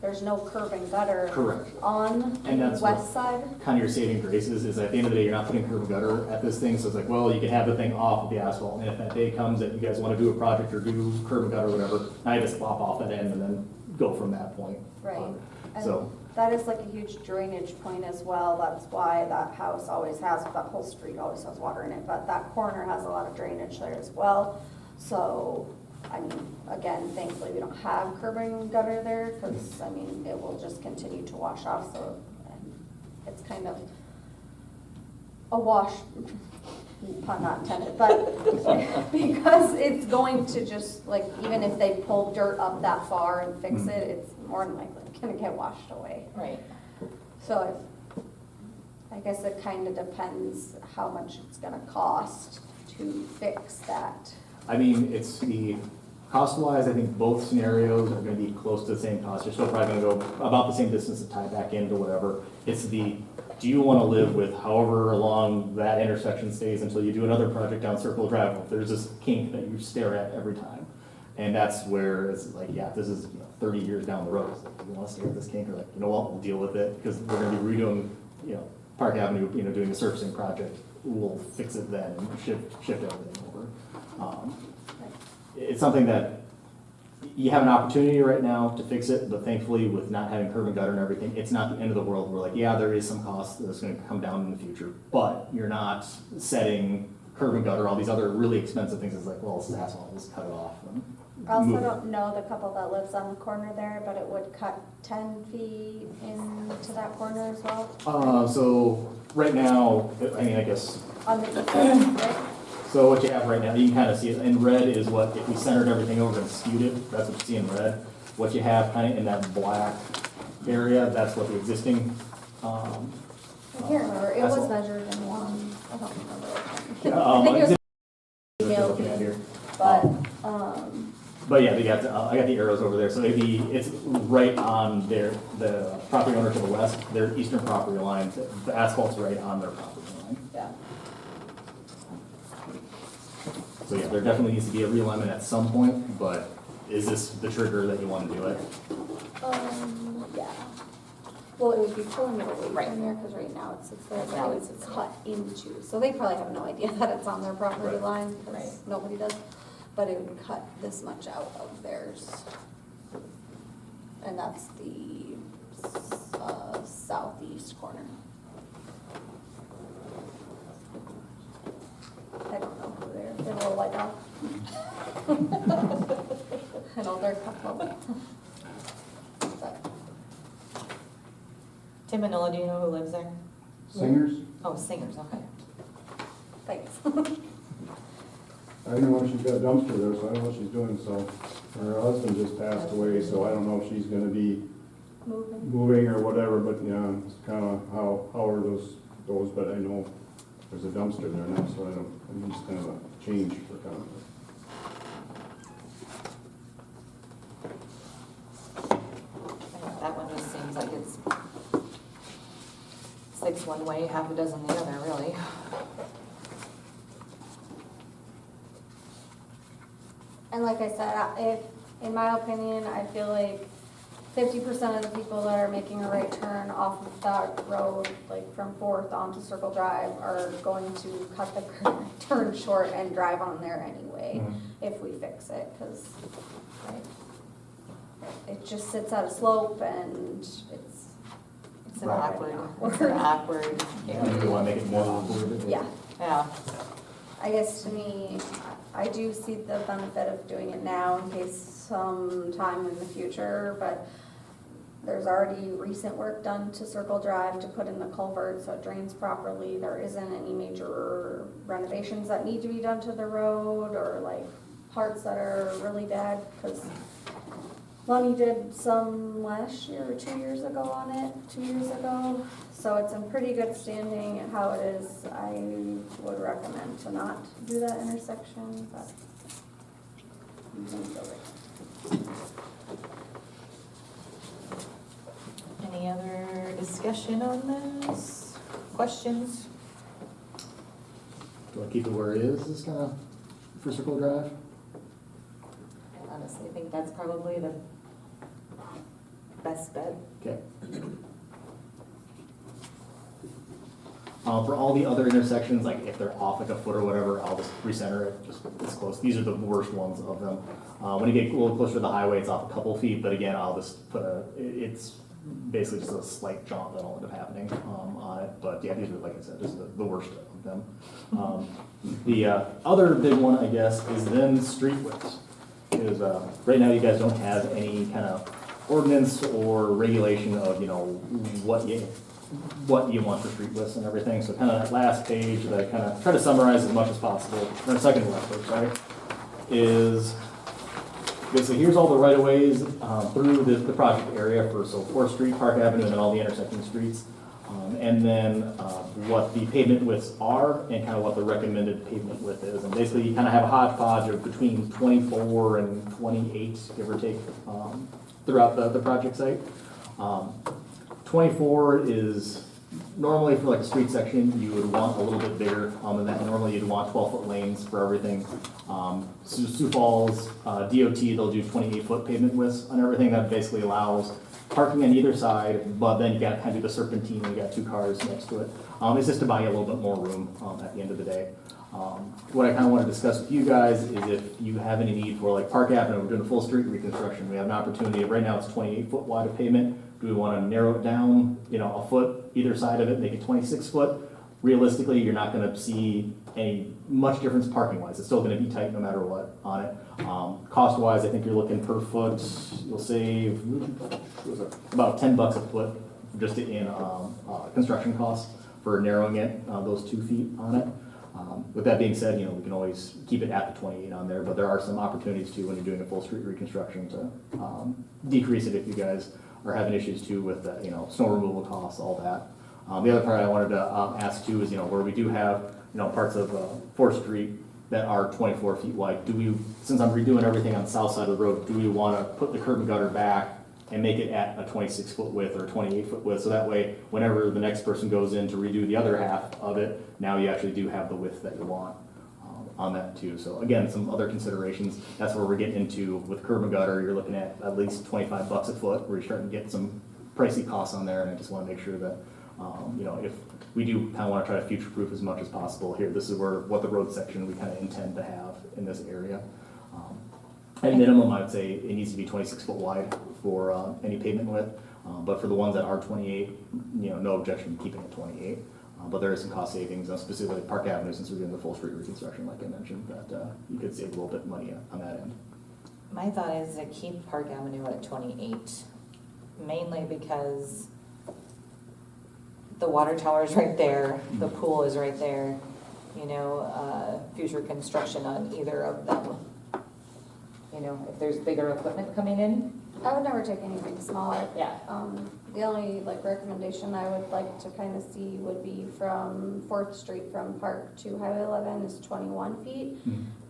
there's no curb and gutter Correct. on And the that's west side. Kind of your saving grace is at the end of the day, you're not putting curb and gutter at this thing, so it's like, well, you can have the thing off of the asphalt, and if that day comes that you guys want to do a project or do curb and gutter or whatever, now you just lop off that end and then go from that point. Right. And So, that is like a huge drainage point as well. That's why that house always has, that whole street always has water in it, but that corner has a lot of drainage there as well. So, I mean, again, thankfully we don't have curb and gutter there, because, I mean, it will just continue to wash off, so it's kind of a wash, pun not intended, but because it's going to just, like, even if they pull dirt up that far and fix it, it's more than likely gonna get washed away. Right. So I guess it kind of depends how much it's gonna cost to fix that. I mean, it's the, cost-wise, I think both scenarios are gonna be close to the same cost. You're still probably gonna go about the same distance to tie back into whatever. It's the, do you wanna live with however long that intersection stays until you do another project down Circle Drive? If there's this kink that you stare at every time. And that's where it's like, yeah, this is 30 years down the road. It's like, do you wanna stare at this kink? Or like, you know what, we'll deal with it, because we're gonna be redoing, Park Avenue, doing a surfacing project. We'll fix it then and shift everything over. It's something that you have an opportunity right now to fix it, but thankfully with not having curb and gutter and everything, it's not the end of the world. We're like, yeah, there is some cost that's gonna come down in the future, but you're not setting curb and gutter, all these other really expensive things. It's like, well, it's asphalt, let's cut it off. I also Move it. don't know the couple that lives on the corner there, but it would cut 10 feet into that corner as well. So right now, I guess, On the east side, right? so what you have right now, you can kind of see it in red is what, if we centered everything over and skewed it, that's what you see in red. What you have kind of in that black area, that's what the existing, I can't remember, it was asphalt. measured in one, I don't remember which Yeah, one. I think it was what you're looking at here. but, But yeah, I got the arrows over there, so it's right on the property owner to the west, their eastern property line, the asphalt's right on their property line. yeah. So yeah, there definitely needs to be a realignment at some point, but is this the trigger that you want to do it? Yeah. Well, it would be pulling it away Right. from there, because right now it sits there, but Now it it would sits cut into, so they probably have no idea that it's on their property Right. line, Right. because nobody does. But it would cut this much out of theirs. And that's the southeast corner. I don't know who they're a little white dog. I know they're a couple. But Tim Manola, do you know who lives there? Singers? Oh, Singers, okay. thanks. I don't know if she's got a dumpster there, so I don't know what she's doing, so. Her husband just passed away, so I don't know if she's gonna be Moving. moving or whatever, but yeah, it's kinda how are those goes, but I know there's a dumpster there now, so I think it's kind of a change for kind of. That one just seems like it's 6 one way, half a dozen the other, really. And like I said, in my opinion, I feel like 50% of the people that are making a right turn off of that road, like from Fourth onto Circle Drive, are going to cut the turn short and drive on there anyway, if we fix it, because it just sits at a slope and it's an already awkward, it's an awkward Maybe we want to make it more livable. Yeah. Yeah. I guess to me, I do see the benefit of doing it now in case some time in the future, but There's already recent work done to Circle Drive to put in the culvert so it drains properly. There isn't any major renovations that need to be done to the road or like parts that are really bad, because Lonnie did some last year or 2 years ago on it, 2 years ago. So it's in pretty good standing and how it is. I would recommend to not do that intersection, but you can feel it. Any other discussion on this? Questions? Do I keep it where it is kind of for Circle Drive? I honestly think that's probably the best bet. Okay. For all the other intersections, like if they're off like a foot or whatever, I'll just recenter it, just it's close. These are the worst ones of them. When you get a little closer to the highway, it's off a couple feet, but again, I'll just put it's basically just a slight jaunt that'll end up happening on it. But yeah, these are, like I said, just the worst of them. The other big one, I guess, is then street widths. Is right now you guys don't have any kind of ordinance or regulation of, you know, what you want for street widths and everything. So kind of that last page that I kind of try to summarize as much as possible, or second to last page, sorry, is basically here's all the right of ways through the project area for, so 4th Street, Park Avenue, and then all the intersecting streets. And then what the pavement widths are and kind of what the recommended pavement width is. And basically you kind of have a hodgepodge of between 24 and 28, give or take, throughout the project site. 24 is normally for like a street section, you would want a little bit bigger than that. Normally you'd want 12-foot lanes for everything. Sioux Falls, DOT, they'll do 28-foot pavement widths on everything. That basically allows parking on either side, but then you got to kind of do the serpentine when you got 2 cars next to it. It's just to buy you a little bit more room at the end of the day. What I kind of want to discuss with you guys is if you have any need for like Park Avenue, we're doing a full street reconstruction. We have an opportunity, right now it's 28-foot wide of pavement. Do we want to narrow it down, you know, a foot either side of it, make it 26 foot? Realistically, you're not going to see any much difference parking wise. It's still going to be tight no matter what on it. Cost wise, I think you're looking per foot, you'll save about $10 a foot just in construction costs for narrowing it, those 2 feet on it. With that being said, you know, we can always keep it at the 28 on there, but there are some opportunities too when you're doing a full street reconstruction to decrease it if you guys are having issues too with, you know, snow removal costs, all that. The other part I wanted to ask too is, you know, where we do have, you know, parts of 4th Street that are 24 feet wide, do we, since I'm redoing everything on the south side of the road, do we want to put the curb and gutter back and make it at a 26-foot width or 28-foot width? So that way, whenever the next person goes in to redo the other half of it, now you actually do have the width that you want on that too. So again, some other considerations. That's where we're getting into with curb and gutter. You're looking at least $25 a foot. We're starting to get some pricey costs on there, and I just want to make sure that you know, if we do kind of want to try to future-proof as much as possible here, this is what the road section we kind of intend to have in this area. At minimum, I would say it needs to be 26 foot wide for any pavement width, but for the ones that are 28, you know, no objection to keeping it 28. But there is some cost savings, specifically Park Avenue, since we're doing the full street reconstruction, like I mentioned, that you could save a little bit of money on that end. My thought is to keep Park Avenue at 28, mainly because the water tower is right there, the pool is right there, you know, future construction on either of them. You know, if there's bigger equipment coming in. I would never take anything smaller. Yeah. The only like recommendation I would like to kind of see would be from 4th Street from Park to Highway 11 is 21 feet.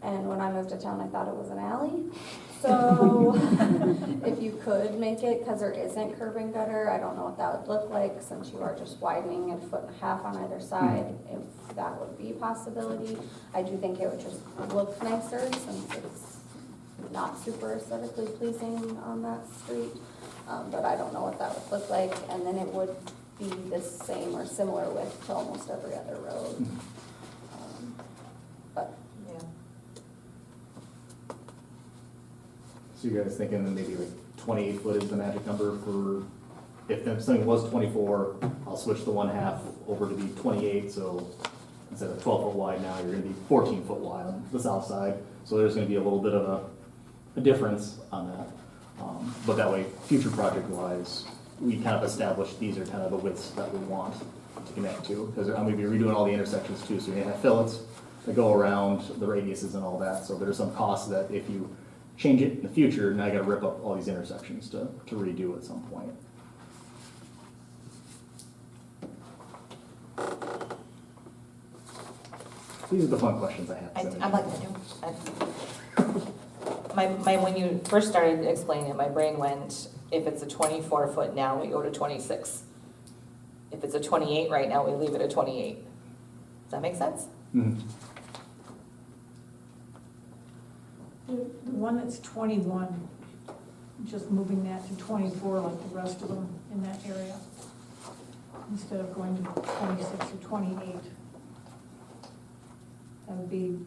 And when I moved to town, I thought it was an alley. So if you could make it, because there isn't curb and gutter, I don't know what that would look like since you are just widening a foot and a half on either side, if that would be a possibility. I do think it would just look nicer since it's not super aesthetically pleasing on that street, but I don't know what that would look like. And then it would be the same or similar width to almost every other road. But Yeah. So you guys thinking that maybe like 28 foot is the magic number for, if something was 24, I'll switch the 1/2 over to be 28, so instead of 12 foot wide now, you're gonna be 14 foot wide on the south side. So there's gonna be a little bit of a difference on that. But that way, future project wise, we kind of established these are kind of the widths that we want to connect to, because I'm gonna be redoing all the intersections too, so you're gonna have fillets that go around the radiuses and all that, so there's some costs that if you change it in the future, now you gotta rip up all these intersections to redo at some point. These are the fun questions I have. I'd like to know. When you first started explaining it, my brain went, if it's a 24-foot now, we go to 26. If it's a 28 right now, we leave it at 28. Does that make sense? Mhm. The one that's 21, just moving that to 24 like the rest of them in that area, instead of going to 26 or 28. That would be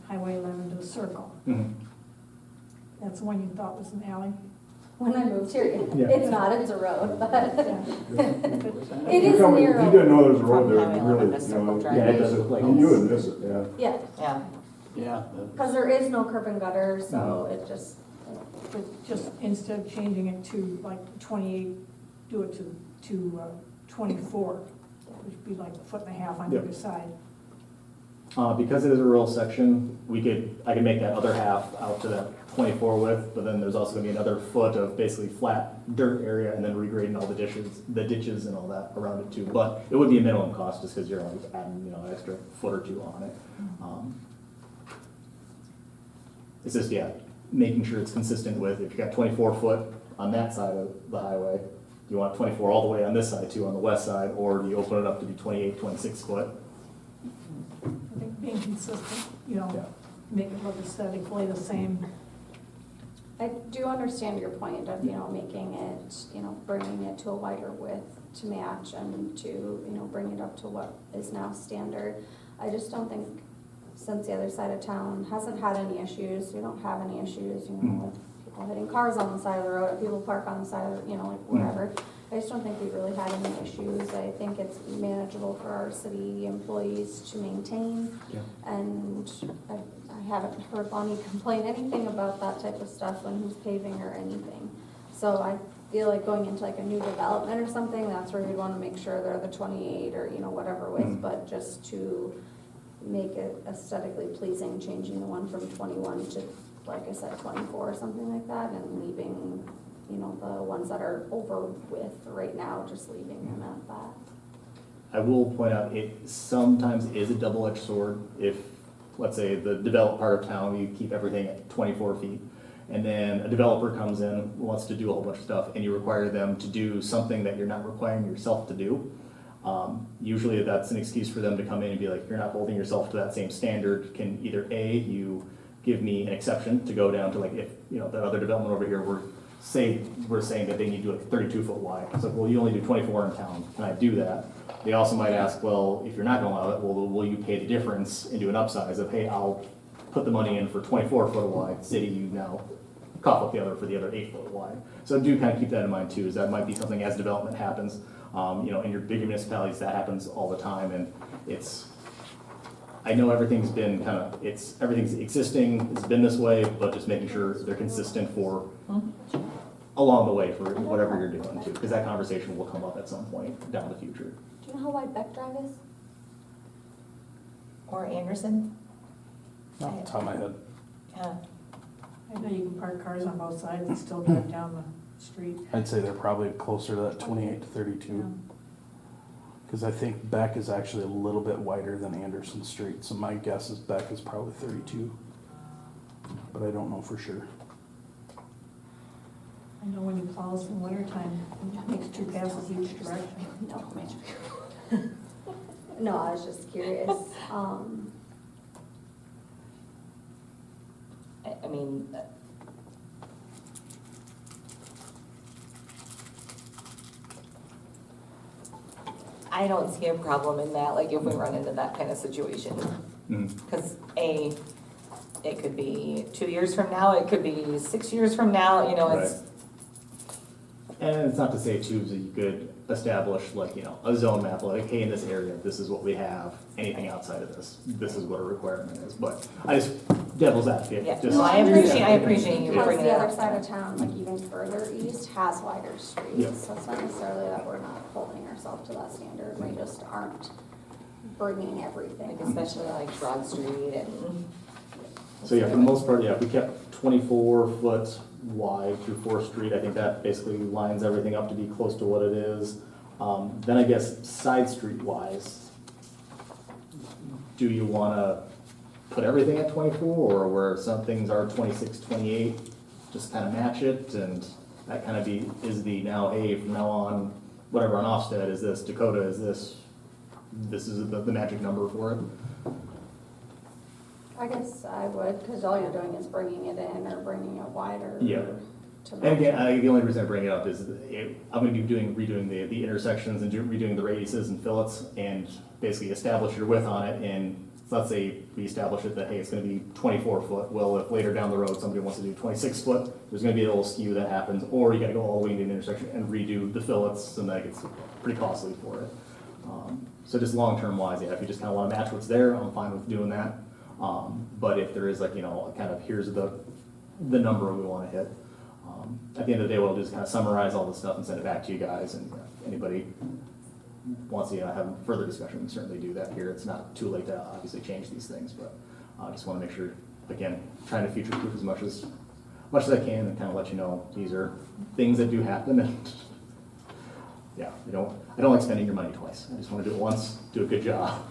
Highway 11 to the circle. Mhm. That's the one you thought was an alley? When I moved here, Yeah. it's not, it's a road, but Yeah. it If is you narrow. didn't know there was a road From there, Highway you 11 really, to you know, Circle Drive. Yeah, it does look like you would miss it, yeah. Yeah, Yeah. Yeah. because there is no curb and gutter, so it just, But just instead of changing it to like 28, do it to 24, which would be like a foot and a half on Yep. either side. Because it is a rural section, I could make that other half out to that 24 width, but then there's also gonna be another foot of basically flat dirt area and then regrading all the ditches and all that around it too. But it would be a minimum cost just because you're only adding, an extra foot or two on it. It's just, making sure it's consistent with, if you got 24 foot on that side of the highway, do you want 24 all the way on this side too, on the west side, or do you open it up to be 28, 26 foot? I think being consistent, Yeah. make it look aesthetically the same. I do understand your point of, making it, bringing it to a wider width to match and to, bring it up to what is now standard. I just don't think, since the other side of town hasn't had any issues, we don't have any issues, with people hitting cars on the side of the road, or people park on the side of, wherever. I just don't think we've really had any issues. I think it's manageable for our city employees to maintain. Yeah. And I haven't heard Bonnie complain anything about that type of stuff when he's paving or anything. So I feel like going into like a new development or something, that's where we'd wanna make sure they're the 28 or, whatever width, but just to make it aesthetically pleasing, changing the one from 21 to, like I said, 24 or something like that, and leaving, the ones that are over width right now, just leaving them at that. I will point out, it sometimes is a double-edged sword if, let's say, the developed part of town, you keep everything at 24 feet, and then a developer comes in, wants to do a whole bunch of stuff, and you require them to do something that you're not requiring yourself to do. Usually that's an excuse for them to come in and be like, you're not holding yourself to that same standard. Can either A, you give me an exception to go down to like, if, that other development over here, we're saying that they need to do like 32-foot wide. It's like, well, you only do 24 in town. Can I do that? They also might ask, well, if you're not gonna allow it, well, will you pay the difference and do an upsize of, hey, I'll put the money in for 24-foot wide, city, you now cough up the other for the other 8-foot wide. So do kind of keep that in mind too, is that might be something as development happens. In your bigger municipalities, that happens all the time, and I know everything's been everything's existing, it's been this way, but just making sure they're consistent for along the way for whatever you're doing too, because that conversation will come up at some point down the future. Do you know how wide Beck Drive is? Or Anderson? Off the top of my head. Yeah. I know you can park cars on both sides and still drive down the street. I'd say they're probably closer to that 28 to 32. Because I think Beck is actually a little bit wider than Anderson Street, so my guess is Beck is probably 32. But I don't know for sure. I know when you plow in wintertime, it makes 2 passes each direction. No, I was just curious. I mean, I don't see a problem in that, like if we run into that kind of situation. Because it could be 2 years from now, it could be 6 years from now, it's. And it's not to say too, that you could establish like, a zone map, like, hey, in this area, this is what we have. Anything outside of this is what a requirement is. But I just, devil's advocate, Yeah, just. no, I appreciate you Because bringing the it other up. side of town, like even further east, has wider Yep. streets. So it's not necessarily that we're not holding ourselves to that standard, we just aren't bringing everything. Like especially like Broad Street and. So yeah, for the most part, yeah, if we kept 24 foot wide through 4th Street, I think that basically lines everything up to be close to what it is. Then I guess side street wise, do you want to put everything at 24 or where some things are 26, 28, just kind of match it and that kind of is the now, hey, from now on, whatever on Ofsted is this, Dakota is this is the magic number for it? I guess I would, because all you're doing is bringing it in or bringing it wider. Yeah. to And again, the only reason I bring it up is I'm going to be redoing the intersections and redoing the radiuses and fillets and basically establish your width on it. And let's say we establish it that, hey, it's going to be 24 foot. Well, if later down the road somebody wants to do 26 foot, there's going to be a little skew that happens. Or you got to go all the way into the intersection and redo the fillets, and that gets pretty costly for it. So just long-term wise, yeah, if you just kind of want to match what's there, I'm fine with doing that. But if there is like, kind of here's the number we want to hit. At the end of the day, we'll just kind of summarize all this stuff and send it back to you guys. And if anybody wants to have a further discussion, we can certainly do that here. It's not too late to obviously change these things, but I just want to make sure, again, trying to future-proof as much as I can and kind of let you know these are things that do happen. And yeah, I don't like spending your money twice. I just want to do it once, do a good job.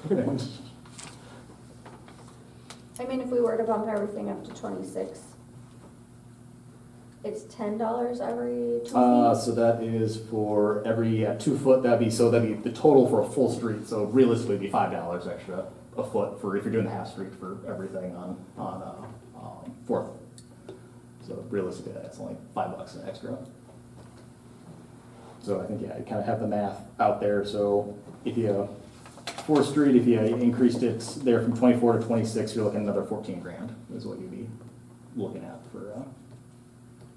I mean, if we were to bump everything up to 26, it's $10 every 2 feet? So that is for every 2 foot, that'd be the total for a full street, so realistically it'd be $5 extra a foot for, if you're doing the half street for everything on 4th. So realistically, that's only $5 an extra. So I think, yeah, you kind of have the math out there, so if you, 4th Street, if you increased it there from 24 to 26, you're looking at another 14 grand is what you'd be looking at for,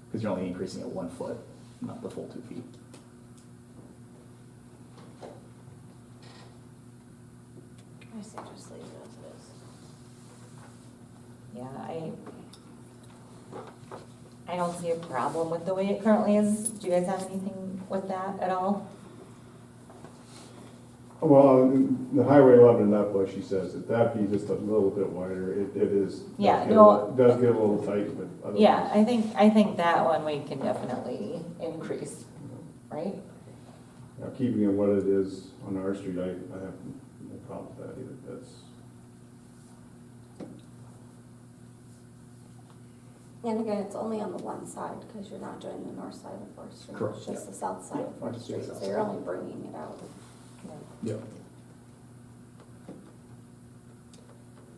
because you're only increasing it 1 foot, not the full 2 feet. I say just leave it as it is. Yeah, I don't see a problem with the way it currently is. Do you guys have anything with that at all? Well, the Highway 11 up, like she says, that'd be just a little bit wider. It is. Yeah, Does get a little tight, but. otherwise- Yeah, I think that one we can definitely increase, right? Now, keeping it what it is on our street, I have no problem with that either. That's. And again, it's only on the one side, because you're not doing the north side of 4th Street. Correct, It's just yeah. the south side of Yeah, 4th just Street, the south so you're side. only bringing it out. Yep.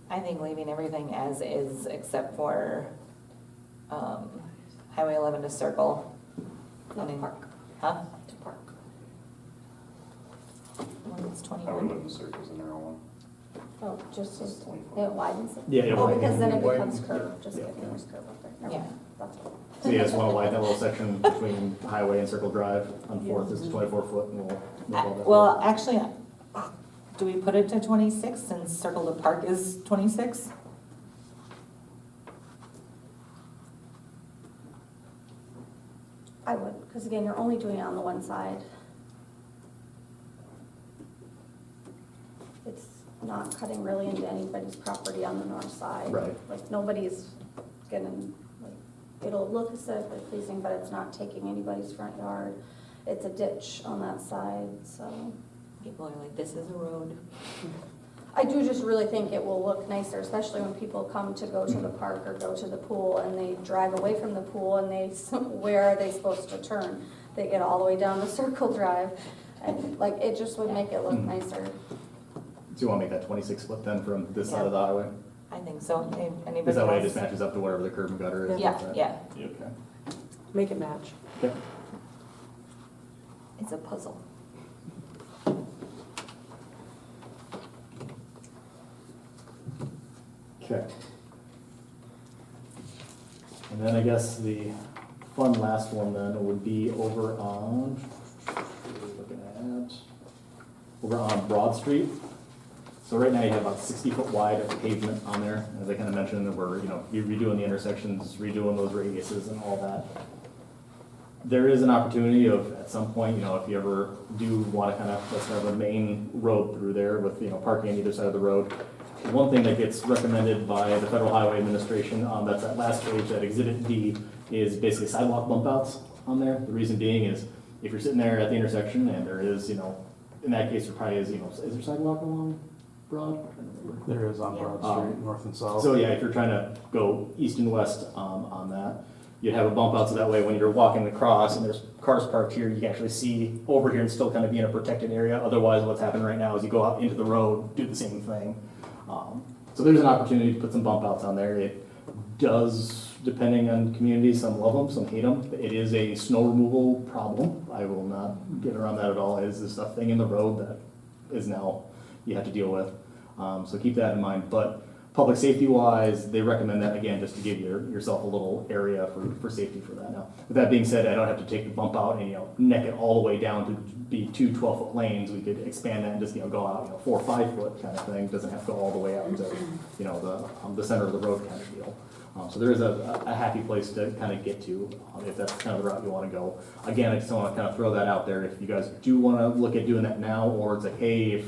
I think leaving everything as is except for, Highway 11 to Circle. Not And then- park, Huh? to park. Well, it's I would 21. live in circles in there all Oh, just, It's as- 24. it widens it? Yeah, it Oh, widens. because then it Widens. becomes curved, just Yeah. kidding, there's curve up there. Never Yeah. mind. That's cool. So you just want to widen that little section between Highway and Circle Drive on 4th, this is 24 foot, and we'll make all that. Well, actually, do we put it to 26 since Circle to Park is 26? I would, because again, you're only doing it on the one side. It's not cutting really into anybody's property on the north side. Right. Like, nobody's gonna, like, it'll look aesthetically pleasing, but it's not taking anybody's front yard. It's a ditch on that side, so. People are like, this is a road. I do just really think it will look nicer, especially when people come to go to the park or go to the pool and they drive away from the pool and they, where are they supposed to turn? They get all the way down the Circle Drive, and like, it just would make it look nicer. Do you want to make that 26 foot then from this side of the highway? I think so. Anybody Because that way it else? just matches up to whatever the curb and gutter is. Yeah, yeah. Okay. Make it match. Okay. It's a puzzle. Okay. And then I guess the fun last one then would be over on, looking at, over on Broad Street. So right now you have about 60-foot wide of pavement on there, as I kind of mentioned, that we're, you're redoing the intersections, redoing those radiuses and all that. There is an opportunity of, at some point, if you ever do want to let's have a main road through there with, parking on either side of the road. One thing that gets recommended by the Federal Highway Administration, that's that last page, that Exhibit D, is basically sidewalk bump outs on there. The reason being is, if you're sitting there at the intersection and there is, in that case, there probably is, is there sidewalk along Broad? There is on Broad Street, north and south. So yeah, if you're trying to go east and west on that, you'd have a bump out so that way when you're walking across and there's cars parked here, you can actually see over here and still kind of be in a protected area. Otherwise, what's happening right now is you go out into the road, do the same thing. So there's an opportunity to put some bump outs on there. It does, depending on communities, some love them, some hate them. It is a snow removal problem. I will not get around that at all. It is this thing in the road that is now you have to deal with. So keep that in mind. But public safety wise, they recommend that, again, just to give yourself a little area for safety for that. Now, with that being said, I don't have to take the bump out and neck it all the way down to be 2 12-foot lanes. We could expand that and just go out 4 or 5 foot kind of thing. Doesn't have to go all the way out to the center of the road kind of deal. So there is a happy place to kind of get to if that's kind of the route you want to go. Again, I just want to kind of throw that out there. If you guys do want to look at doing that now, or it's like, hey, if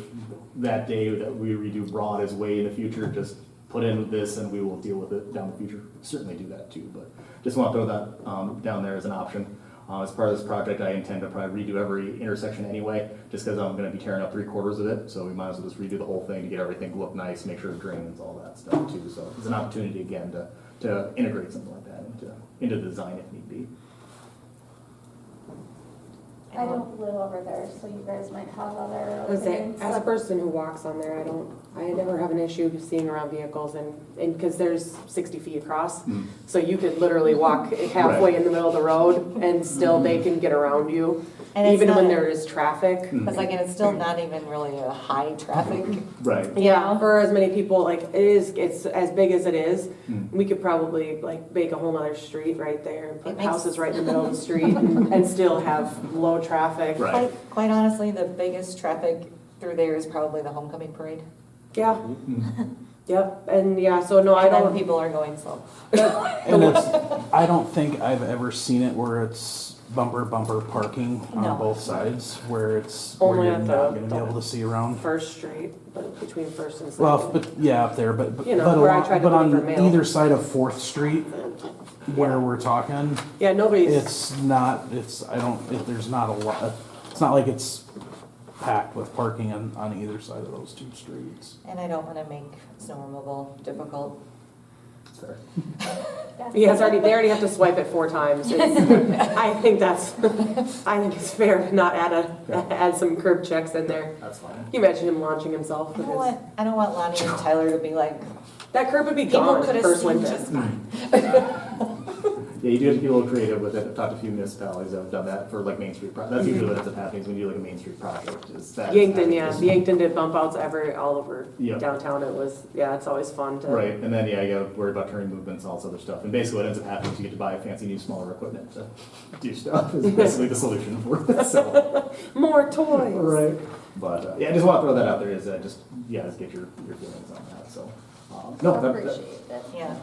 that day that we redo Broad is way in the future, just put in this and we will deal with it down the future. Certainly do that too, but just want to throw that down there as an option. As part of this project, I intend to probably redo every intersection anyway, just because I'm going to be tearing up 3/4 of it. So we might as well just redo the whole thing to get everything look nice, make sure it drains, all that stuff too. So it's an opportunity again to integrate something like that into the design if need be. I don't live over there, so you guys might have other I was saying, opinions. as a person who walks on there, I never have an issue seeing around vehicles and because there's 60 feet across. So you could literally walk halfway in the middle of the road and still they can get around you, And it's even not when a- there is traffic. Because like, it's still not even really a high traffic. Right. Yeah, for as many people, it's as big as it is, we could probably make a whole other street right there and It put makes- houses right in the middle of the street and still have low traffic. Right. Quite honestly, the biggest traffic through there is probably the homecoming parade. Yeah, yep, and yeah, so no, I And then don't, people are going slow. And I don't think I've ever seen it where it's bumper parking No. on both sides, where Only you're at not the- gonna be able to see around. First Street, but between First and Second. Well, but yeah, up there, but You know, where I tried to but deliver on mail. either side of 4th Street, where we're talking, Yeah, nobody's, it's not a lot, it's not like it's packed with parking on either side of those 2 streets. And I don't want to make snow removal difficult. Fair. yeah, they already have to swipe it 4 times. I think it's fair to not add some curb checks in there. That's fine. Can you imagine him launching himself with his, I don't want Lonnie and Tyler to be like, that curb would be people gone could have first seen winter. just. Yeah, you do have to be a little creative with it. I've talked to a few municipalities that have done that for Main Street. That's usually what ends up happening is when you do a Main Street project. Is that Yankton, yeah, Yankton did bump outs all over Yeah. downtown. It's always fun to. Right, and then, you gotta worry about turning movements and all this other stuff. And basically what ends up happening is you get to buy fancy new smaller equipment to do stuff is basically the solution for it, so. More toys. Right. But, I just want to throw that out there is just get your feelings on that, so. No, Appreciate it. Yeah.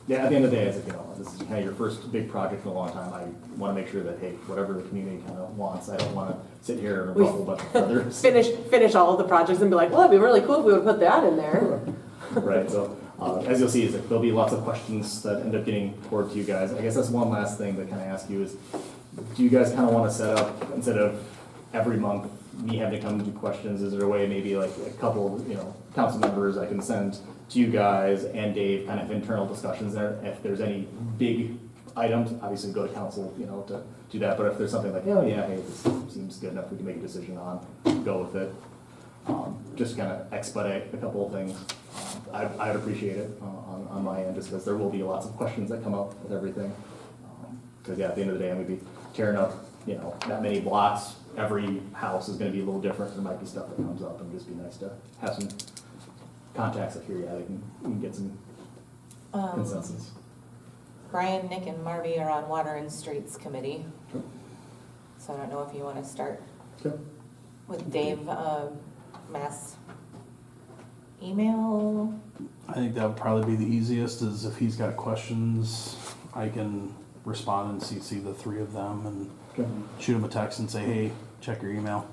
Yeah, at the end of the day, it's this is kind of your first big project in a long time. I want to make sure that, hey, whatever the community kind of wants, I don't want to sit here and ruffle a bunch of feathers. Finish all of the projects and be like, well, it'd be really cool if we would put that in there. Right, so as you'll see, there'll be lots of questions that end up getting forwarded to you guys. I guess that's one last thing to kind of ask you is, do you guys kind of want to set up, instead of every month me having to come and do questions, is there a way maybe like a couple, council members I can send to you guys and Dave, kind of internal discussions there? If there's any big items, obviously go to council, to do that. But if there's something like, oh yeah, hey, this seems good enough, we can make a decision on, go with it. Just kind of expedite a couple of things. I'd appreciate it on my end, just because there will be lots of questions that come up with everything. Because at the end of the day, I'm gonna be tearing up, that many blocks. Every house is gonna be a little different. There might be stuff that comes up, and it'd just be nice to have some contacts up here, we can get some consensus. Brian, Nick, and Marby are on Water and Streets Committee. So I don't know if you want to start Okay. with Dave, mass email. I think that would probably be the easiest, is if he's got questions, I can respond and CC the three of them and Okay. shoot him a text and say, hey, check your email.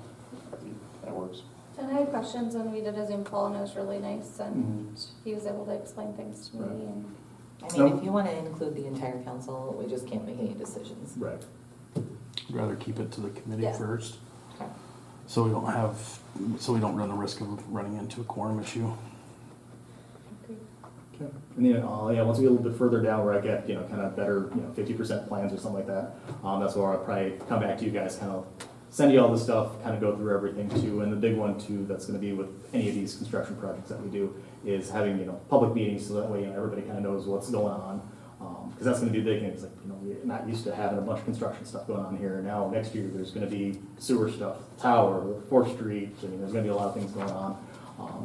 That works. And I had questions when we did a Zoom call and it was really nice and he was able to explain things to me Right. and. I mean, if you want to include the entire council, we just can't make any decisions. Right. I'd rather keep it to the committee Yeah. first, Okay. so we don't run the risk of running into a quorum issue. Okay. And then, yeah, once we get a little bit further down where I get, kind of better, 50% plans or something like that, that's where I'll probably come back to you guys, kind of send you all the stuff, kind of go through everything too. And the big one too, that's gonna be with any of these construction projects that we do, is having, public meetings, so that way, everybody kind of knows what's going on. Because that's gonna be a big thing, it's like, we're not used to having a bunch of construction stuff going on here. Now, next year, there's gonna be sewer stuff, tower, 4th Street, there's gonna be a lot of things going on.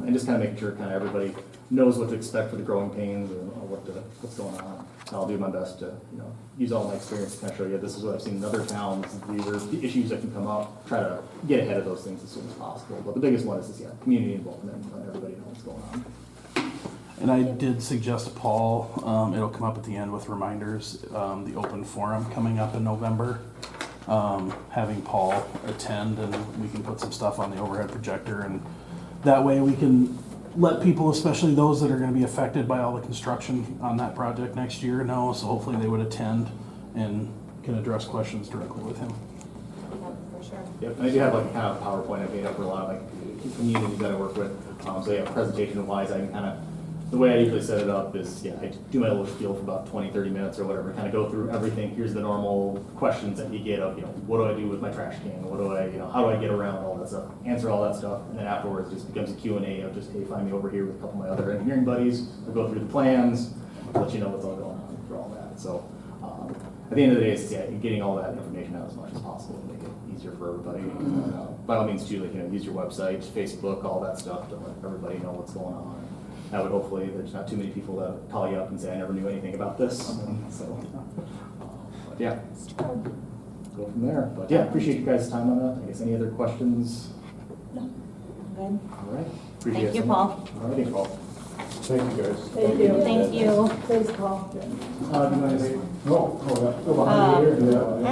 And just kind of making sure kind of everybody knows what to expect for the growing pains or what's going on. And I'll do my best to, use all my experience to kind of show you, this is what I've seen in other towns, these are the issues that can come up, try to get ahead of those things as soon as possible. But the biggest one is community involvement, and letting everybody know what's going on. And I did suggest Paul, it'll come up at the end with reminders, the open forum coming up in November. Having Paul attend, and we can put some stuff on the overhead projector, and that way we can let people, especially those that are gonna be affected by all the construction on that project next year, know, so hopefully they would attend and can address questions directly with him. Yeah, for sure. Yep, and I do have like kind of a PowerPoint I made up for a lot of communities that I work with. So yeah, presentation wise, I can kind of, the way I usually set it up is, I do my little spiel for about 20-30 minutes or whatever, kind of go through everything. Here's the normal questions that you get of, what do I do with my trash can? What do I, how do I get around all that stuff? Answer all that stuff, and then afterwards it just becomes a Q&A of just, hey, find me over here with a couple of my other engineering buddies. We'll go through the plans, let you know what's all going on for all that. So at the end of the day, it's getting all that information out as much as possible to make it easier for everybody. By all means, too, use your website, Facebook, all that stuff to let everybody know what's going on. That would hopefully, there's not too many people that call you up and say, I never knew anything about this. But yeah, go from there. But yeah, appreciate you guys' time on that. I guess any other questions? Good. All right. Appreciate Thank you, it. Paul. All righty, Paul. Thank you, guys. Thank you. Thank you. Thanks, Paul. All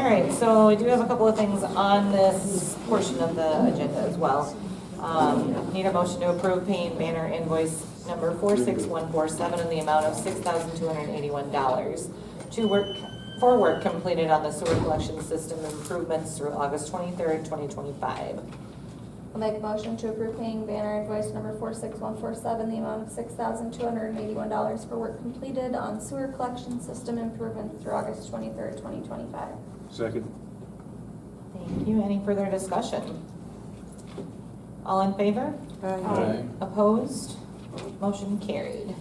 right, so we do have a couple of things on this portion of the agenda as well. Need a motion to approve paying banner invoice number 46147 in the amount of $6,281 for work completed on the sewer collection system improvements through August 23rd, 2025. I'll make a motion to approve paying banner invoice number 46147, the amount of $6,281 for work completed on sewer collection system improvements through August 23rd, 2025. Second. Thank you. Any further discussion? All in favor? Aye. Opposed? Motion carried.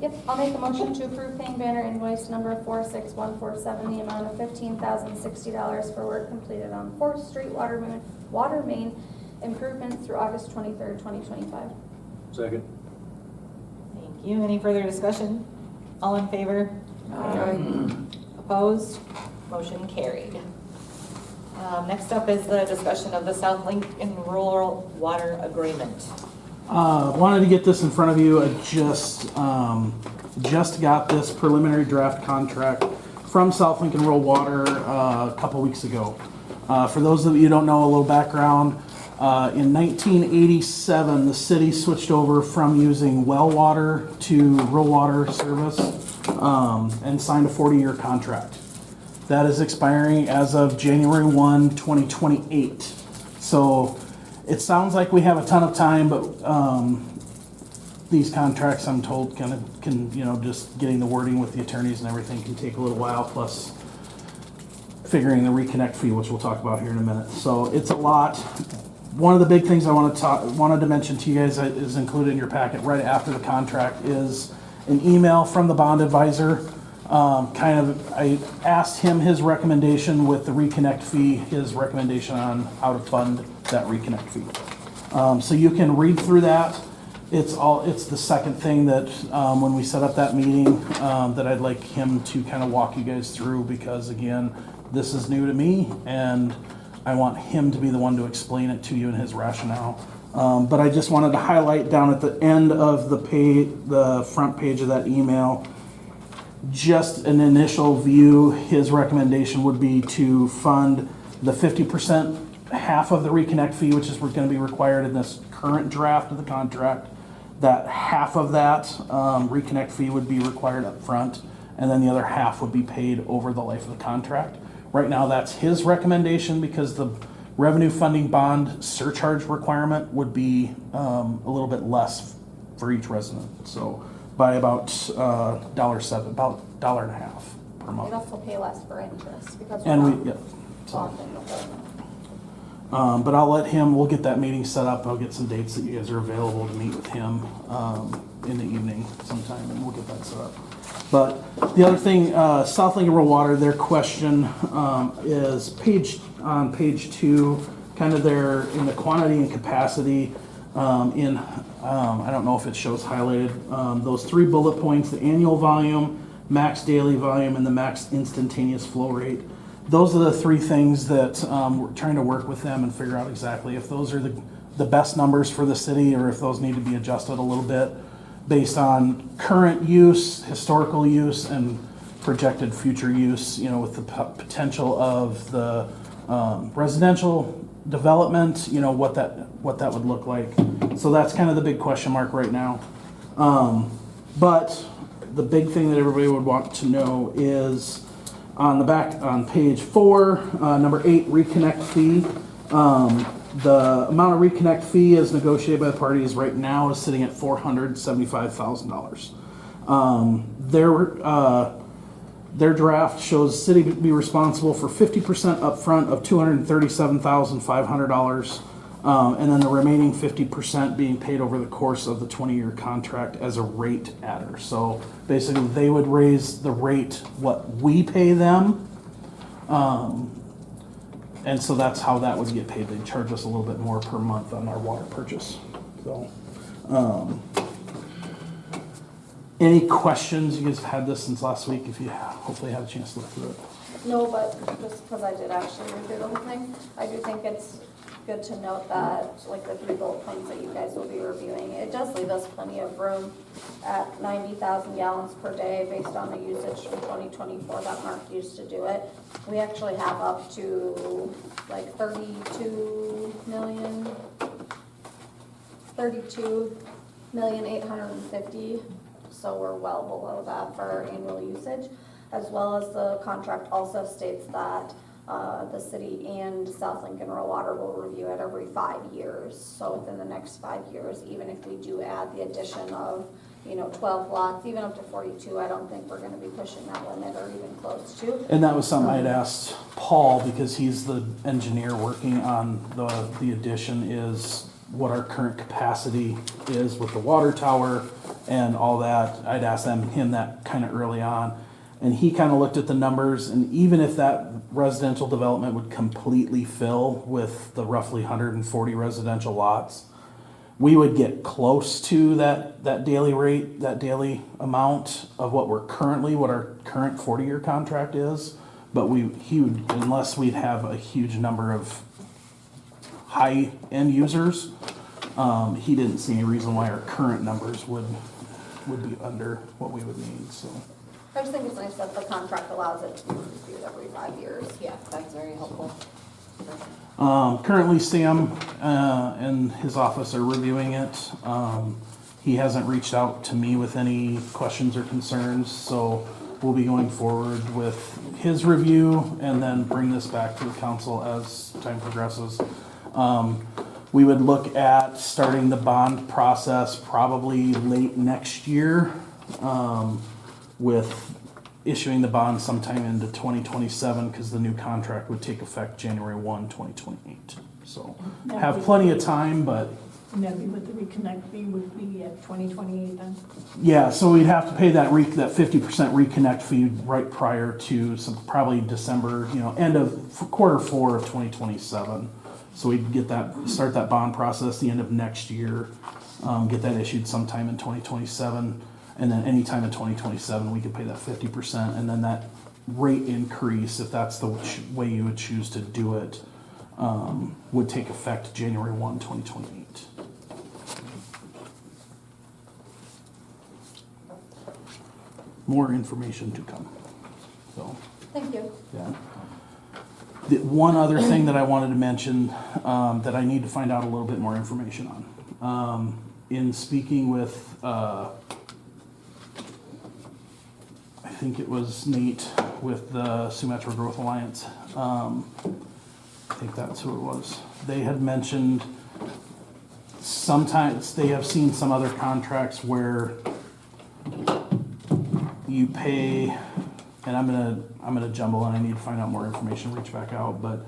Yep, I'll make a motion to approve paying banner invoice number 46147, the amount of $15,060 for work completed on 4th Street water main improvements through August 23rd, 2025. Second. Thank you. Any further discussion? All in favor? Opposed? Motion carried. Next up is the discussion of the South Lincoln Rural Water Agreement. Wanted to get this in front of you. I just got this preliminary draft contract from South Lincoln Rural Water a couple weeks ago. For those of you who don't know, a little background. In 1987, the city switched over from using well water to rural water service and signed a 40-year contract. That is expiring as of January 1, 2028. So it sounds like we have a ton of time, but these contracts, I'm told, can just getting the wording with the attorneys and everything can take a little while, plus figuring the reconnect fee, which we'll talk about here in a minute. So it's a lot. One of the big things I wanted to mention to you guys that is included in your packet right after the contract is an email from the bond advisor. I asked him his recommendation with the reconnect fee, his recommendation on how to fund that reconnect fee. So you can read through that. It's the second thing that, when we set up that meeting, that I'd like him to kind of walk you guys through, because again, this is new to me, and I want him to be the one to explain it to you and his rationale. But I just wanted to highlight down at the end of the front page of that email, just an initial view, his recommendation would be to fund the 50%, half of the reconnect fee, which is gonna be required in this current draft of the contract. That half of that reconnect fee would be required up front, and then the other half would be paid over the life of the contract. Right now, that's his recommendation, because the revenue funding bond surcharge requirement would be a little bit less for each resident. So by about $1.07, about $1.50 per We'd month. also pay less for interest because we're And not we, yeah. So, bonding the whole. but I'll let him, we'll get that meeting set up. I'll get some dates that you guys are available to meet with him in the evening sometime, and we'll get that set up. But the other thing, South Lincoln Rural Water, their question is on page 2, kind of their, in the quantity and capacity, I don't know if it shows highlighted, those 3 bullet points, the annual volume, max daily volume, and the max instantaneous flow rate. Those are the 3 things that we're trying to work with them and figure out exactly if those are the best numbers for the city, or if those need to be adjusted a little bit based on current use, historical use, and projected future use, with the potential of the residential development, what that would look like. So that's kind of the big question mark right now. But the big thing that everybody would want to know is on the back, on page 4, number 8, reconnect fee. The amount of reconnect fee as negotiated by the parties right now is sitting at $475,000. Their draft shows city to be responsible for 50% upfront of $237,500, and then the remaining 50% being paid over the course of the 20-year contract as a rate adder. So basically, they would raise the rate what we pay them, and so that's how that would get paid. They'd charge us a little bit more per month on our water purchase. So, any questions? You guys have had this since last week. If you hopefully had a chance to look through it. No, but just because I did actually read through the whole thing, I do think it's good to note that, like the 3 bullet points that you guys will be reviewing, it does leave us plenty of room at 90,000 gallons per day based on the usage from 2024 that Mark used to do it. We actually have up to like 32,850,000, so we're well below that for our annual usage, as well as the contract also states that the city and South Lincoln Rural Water will review it every 5 years. So within the next 5 years, even if we do add the addition of 12 lots, even up to 42, I don't think we're going to be pushing that limit or even close to. And that was something I'd asked Paul, because he's the engineer working on the addition, is what our current capacity is with the water tower and all that. I'd asked him that kind of early on, and he kind of looked at the numbers, and even if that residential development would completely fill with the roughly 140 residential lots, we would get close to that daily rate, that daily amount of what our current 40-year contract is. But unless we'd have a huge number of high end users, he didn't see any reason why our current numbers would be under what we would need. So I just think it's nice that the contract allows it to be reviewed every 5 years. Yeah, that's very helpful. currently Sam and his office are reviewing it. He hasn't reached out to me with any questions or concerns, so we'll be going forward with his review and then bring this back to the council as time progresses. We would look at starting the bond process probably late next year, with issuing the bond sometime into 2027, because the new contract would take effect January 1, 2028. So have plenty of time, but And then with the reconnect fee would be at 2028 then? yeah, so we'd have to pay that 50% reconnect fee right prior to probably December, end of quarter 4 of 2027. So we'd get that, start that bond process the end of next year, get that issued sometime in 2027, and then anytime in 2027, we could pay that 50%, and then that rate increase, if that's the way you would choose to do it, would take effect January 1, 2028. More information to come, so. Thank you. Yeah. The one other thing that I wanted to mention, that I need to find out a little bit more information on. In speaking with, I think it was Nate with the Sioux Metro Growth Alliance. I think that's who it was. They had mentioned sometimes they have seen some other contracts where you pay, and I'm gonna jumble and I need to find out more information, reach back out, but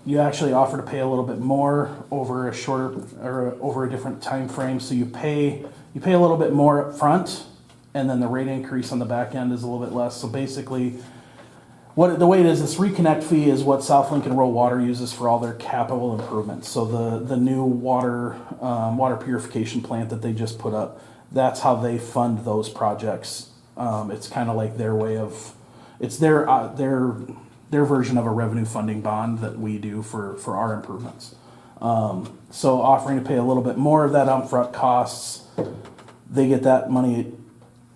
you actually offer to pay a little bit more over a shorter, or over a different time frame. So you pay a little bit more up front, and then the rate increase on the back end is a little bit less. So basically, the way it is, this reconnect fee is what South Lincoln Rural Water uses for all their capital improvements. So the new water purification plant that they just put up, that's how they fund those projects. It's kind of like their way of, it's their version of a revenue funding bond that we do for our improvements. So offering to pay a little bit more of that upfront costs, they get that money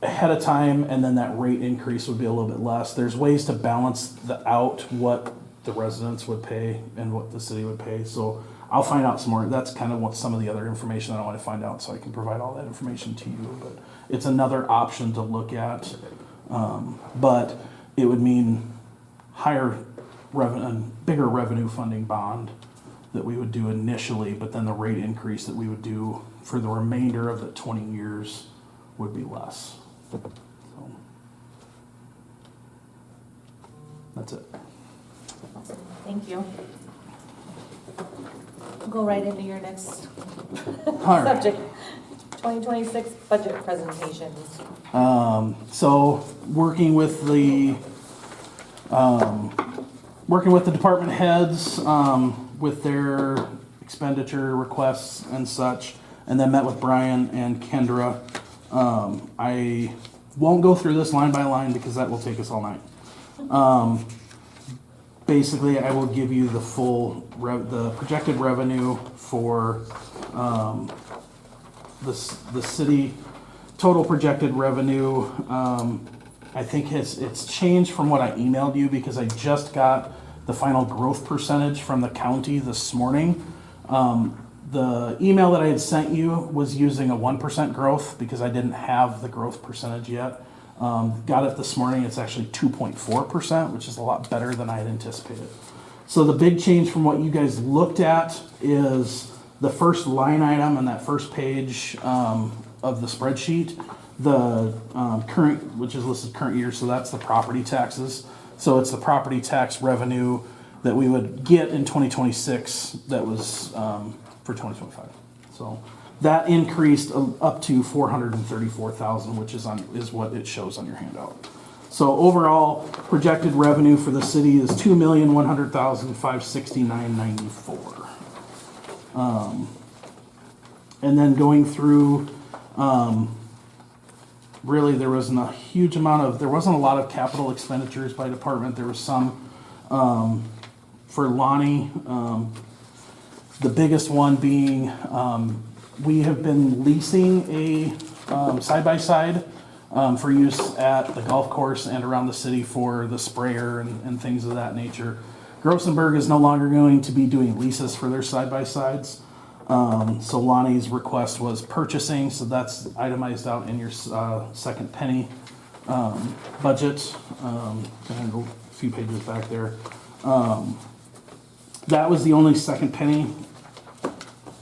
ahead of time, and then that rate increase would be a little bit less. There's ways to balance out what the residents would pay and what the city would pay. So I'll find out some more. That's kind of what some of the other information that I want to find out, so I can provide all that information to you. But it's another option to look at. But it would mean higher revenue, bigger revenue funding bond that we would do initially, but then the rate increase that we would do for the remainder of the 20 years would be less. So, that's it. Awesome. Thank you. We'll go right into your next All right. subject, 2026 budget presentations. So working with the department heads, with their expenditure requests and such, and then met with Brian and Kendra. I won't go through this line by line because that will take us all night. Basically, I will give you the full, the projected revenue for the city. Total projected revenue, I think it's changed from what I emailed you because I just got the final growth percentage from the county this morning. The email that I had sent you was using a 1% growth because I didn't have the growth percentage yet. Got it this morning, it's actually 2.4%, which is a lot better than I had anticipated. So the big change from what you guys looked at is the first line item on that first page of the spreadsheet, the current, which is listed current year, so that's the property taxes. So it's the property tax revenue that we would get in 2026 that was for 2025. So that increased up to 434,000, which is what it shows on your handout. So overall projected revenue for the city is $2,100,569.94. And then going through, really there wasn't a huge amount there wasn't a lot of capital expenditures by department. There was some for Lonnie. The biggest one being we have been leasing a side-by-side for use at the golf course and around the city for the sprayer and things of that nature. Grossenberg is no longer going to be doing leases for their side-by-sides. So Lonnie's request was purchasing, so that's itemized out in your second penny budget. And go a few pages back there. That was the only second penny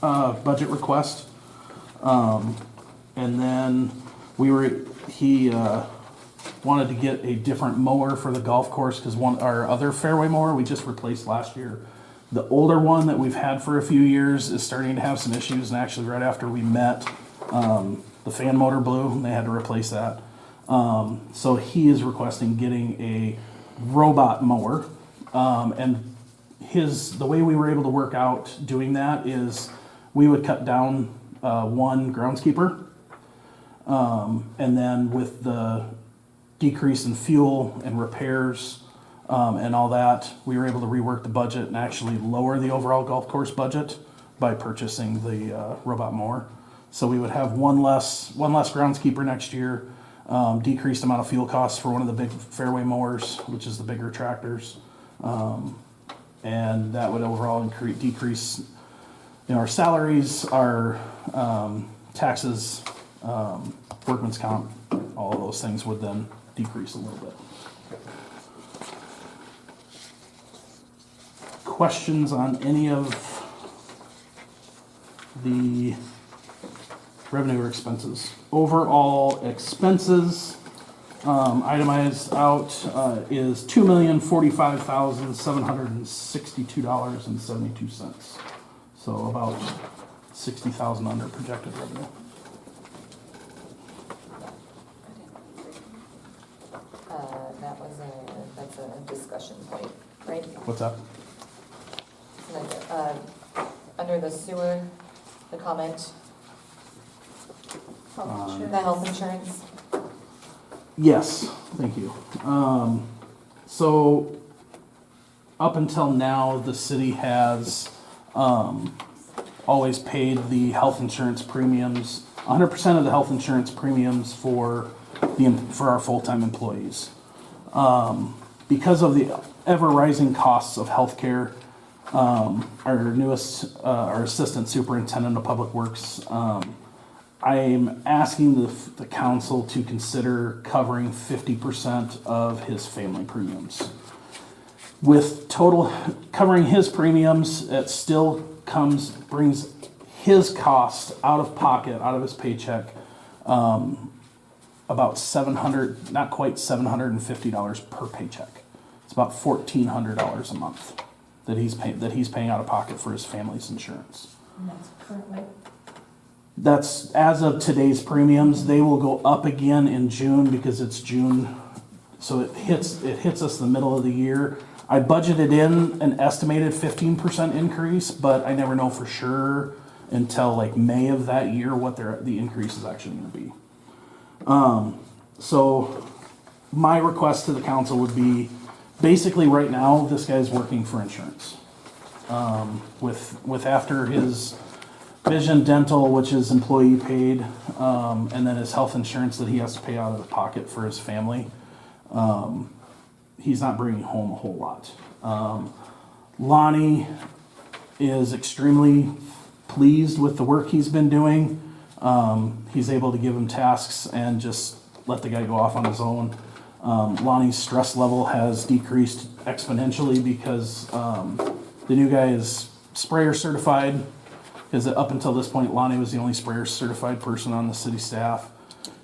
budget request. And then he wanted to get a different mower for the golf course because our other fairway mower we just replaced last year. The older one that we've had for a few years is starting to have some issues, and actually right after we met, the fan motor blew and they had to replace that. So he is requesting getting a robot mower, and the way we were able to work out doing that is we would cut down one groundskeeper. And then with the decrease in fuel and repairs and all that, we were able to rework the budget and actually lower the overall golf course budget by purchasing the robot mower. So we would have one less groundskeeper next year, decreased amount of fuel costs for one of the big fairway mowers, which is the bigger tractors. And that would overall decrease our salaries, our taxes, workman's comp, all of those things would then decrease a little bit. Questions on any of the revenue or expenses? Overall expenses, itemized out, is $2,045,762.72. So about 60,000 under projected revenue. That's a discussion point, right? What's that? Under the sewer, the comment, the health insurance. Yes, thank you. So up until now, the city has always paid the health insurance premiums, 100% of the health insurance premiums for our full-time employees. Because of the ever-rising costs of healthcare, our assistant superintendent of public works, I'm asking the council to consider covering 50% of his family premiums. With total covering his premiums, it still brings his cost out of pocket, out of his paycheck, about $700, not quite $750 per paycheck. It's about $1,400 a month that he's paying out of pocket for his family's insurance. And that's currently, That's as of today's premiums. They will go up again in June because it's June, so it hits us the middle of the year. I budgeted in an estimated 15% increase, but I never know for sure until like May of that year what the increase is actually going to be. So my request to the council would be, basically right now, this guy's working for insurance. With after his vision, dental, which is employee paid, and then his health insurance that he has to pay out of the pocket for his family, he's not bringing home a whole lot. Lonnie is extremely pleased with the work he's been doing. He's able to give him tasks and just let the guy go off on his own. Lonnie's stress level has decreased exponentially because the new guy is sprayer certified. Because up until this point, Lonnie was the only sprayer certified person on the city staff.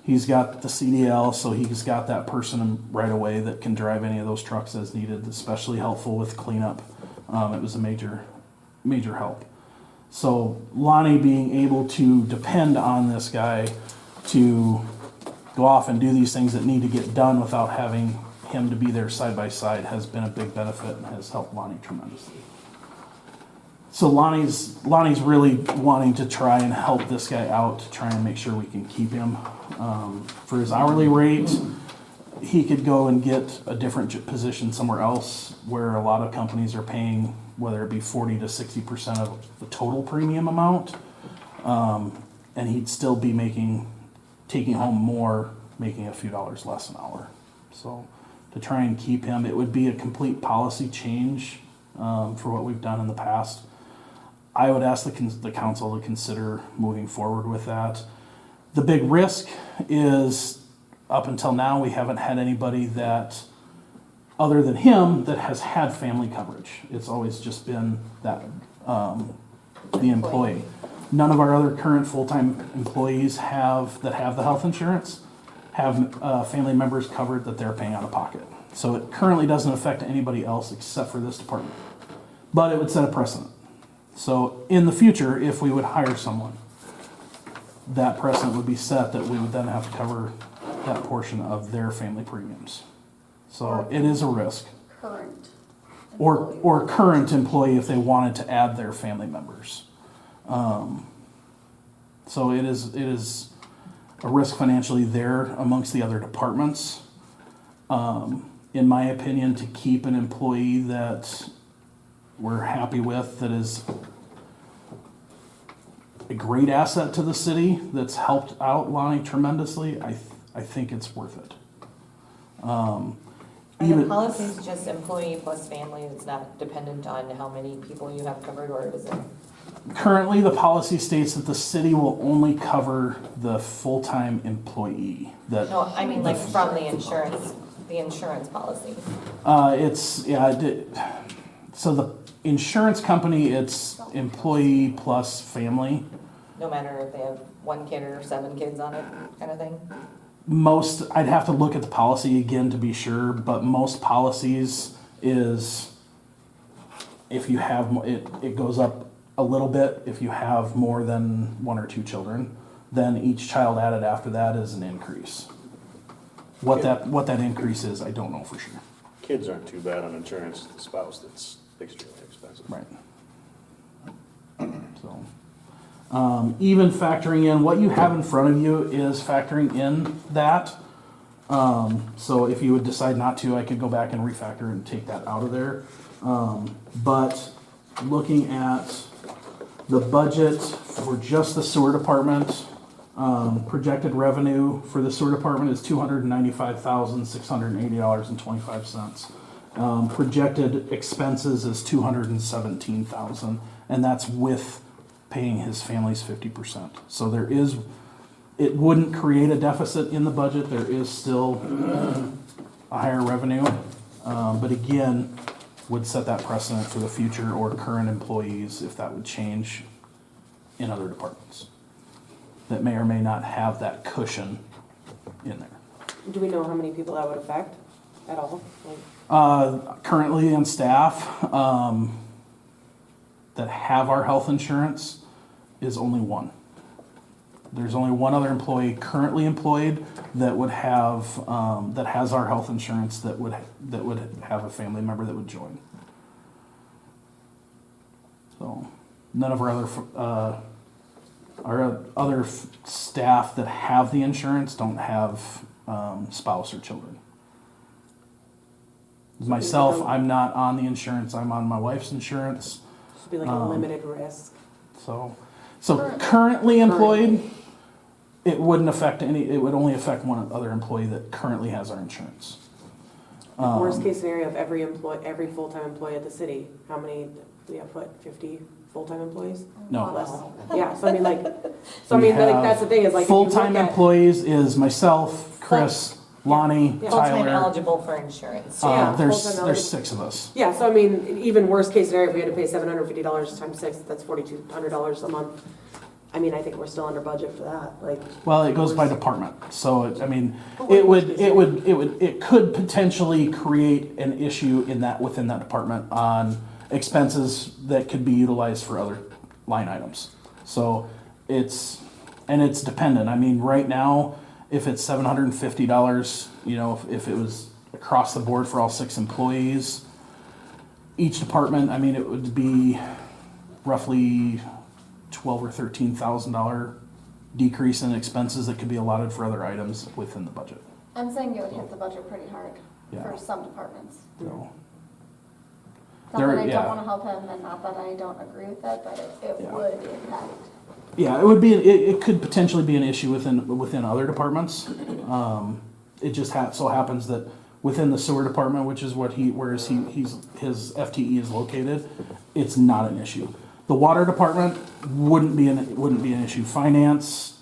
He's got the CDL, so he's got that person right away that can drive any of those trucks as needed, especially helpful with cleanup. It was a major help. So Lonnie being able to depend on this guy to go off and do these things that need to get done without having him to be there side by side has been a big benefit and has helped Lonnie tremendously. So Lonnie's really wanting to try and help this guy out to try and make sure we can keep him. For his hourly rate, he could go and get a different position somewhere else where a lot of companies are paying, whether it be 40 to 60% of the total premium amount, and he'd still be taking home more, making a few dollars less an hour. So to try and keep him, it would be a complete policy change for what we've done in the past. I would ask the council to consider moving forward with that. The big risk is, up until now, we haven't had anybody that, other than him, that has had family coverage. It's always just been that the employee. None of our other current full-time employees that have the health insurance have family members covered that they're paying out of pocket. So it currently doesn't affect anybody else except for this department. But it would set a precedent. So in the future, if we would hire someone, that precedent would be set that we would then have to cover that portion of their family premiums. So it is a risk. Current or current employee if they wanted to add their family members. So it is a risk financially there amongst the other departments. In my opinion, to keep an employee that we're happy with, that is a great asset to the city, that's helped out Lonnie tremendously, I think it's worth it. Are the Even, policies just employee plus family? It's not dependent on how many people you have covered, or is it? currently, the policy states that the city will only cover the full-time employee. That No, I mean like from the insurance policy. So the insurance company, it's employee plus family. No matter if they have 1 kid or 7 kids on it, kind of thing? Most, I'd have to look at the policy again to be sure, but most policies is if you have, it goes up a little bit if you have more than 1 or 2 children. Then each child added after that is an increase. What that increase is, I don't know for sure. Kids aren't too bad on insurance, the spouse that's extremely expensive. Right. So, even factoring in, what you have in front of you is factoring in that. So if you would decide not to, I could go back and refactor and take that out of there. But looking at the budget for just the sewer department, projected revenue for the sewer department is $295,680.25. Projected expenses is $217,000, and that's with paying his family's 50%. So it wouldn't create a deficit in the budget. There is still a higher revenue, but again, would set that precedent for the future or current employees if that would change in other departments that may or may not have that cushion in there. Do we know how many people that would affect at all? Like, Currently on staff that have our health insurance is only 1. There's only 1 other employee currently employed that would have, that has our health insurance that would have a family member that would join. So none of our other staff that have the insurance don't have spouse or children. Myself, I'm not on the insurance. I'm on my wife's insurance. should be like a limited risk. So currently employed, it wouldn't affect it would only affect 1 other employee that currently has our insurance. Worst case scenario of every full-time employee at the city, how many, do we have, 50 full-time employees? No. Less. Yeah, so I mean, like, that's the thing, is like. if you look Full-time at- employees is myself, Chris, Lonnie, Yeah. Full-time Tyler. eligible for insurance. Yeah, There's full-time 6 of us. Yeah, so I mean, even worst case scenario, if we had to pay $750 times 6, that's $4,200 a month. I mean, I think we're still under budget for that, like. Well, it goes by department, so it could potentially create an issue within that department on expenses that could be utilized for other line items. So it's dependent. I mean, right now, if it's $750, if it was across the board for all 6 employees, each department, I mean, it would be roughly $12,000 or $13,000 decrease in expenses that could be allotted for other items within the budget. I'm saying it would hit the budget pretty hard Yeah. for some departments. So, Not that I yeah. don't wanna help him, and not that I don't agree with it, but it Yeah. would impact. yeah, it could potentially be an issue within other departments. It just so happens that within the sewer department, which is his FTE is located, it's not an issue. The water department wouldn't be an issue. Finance,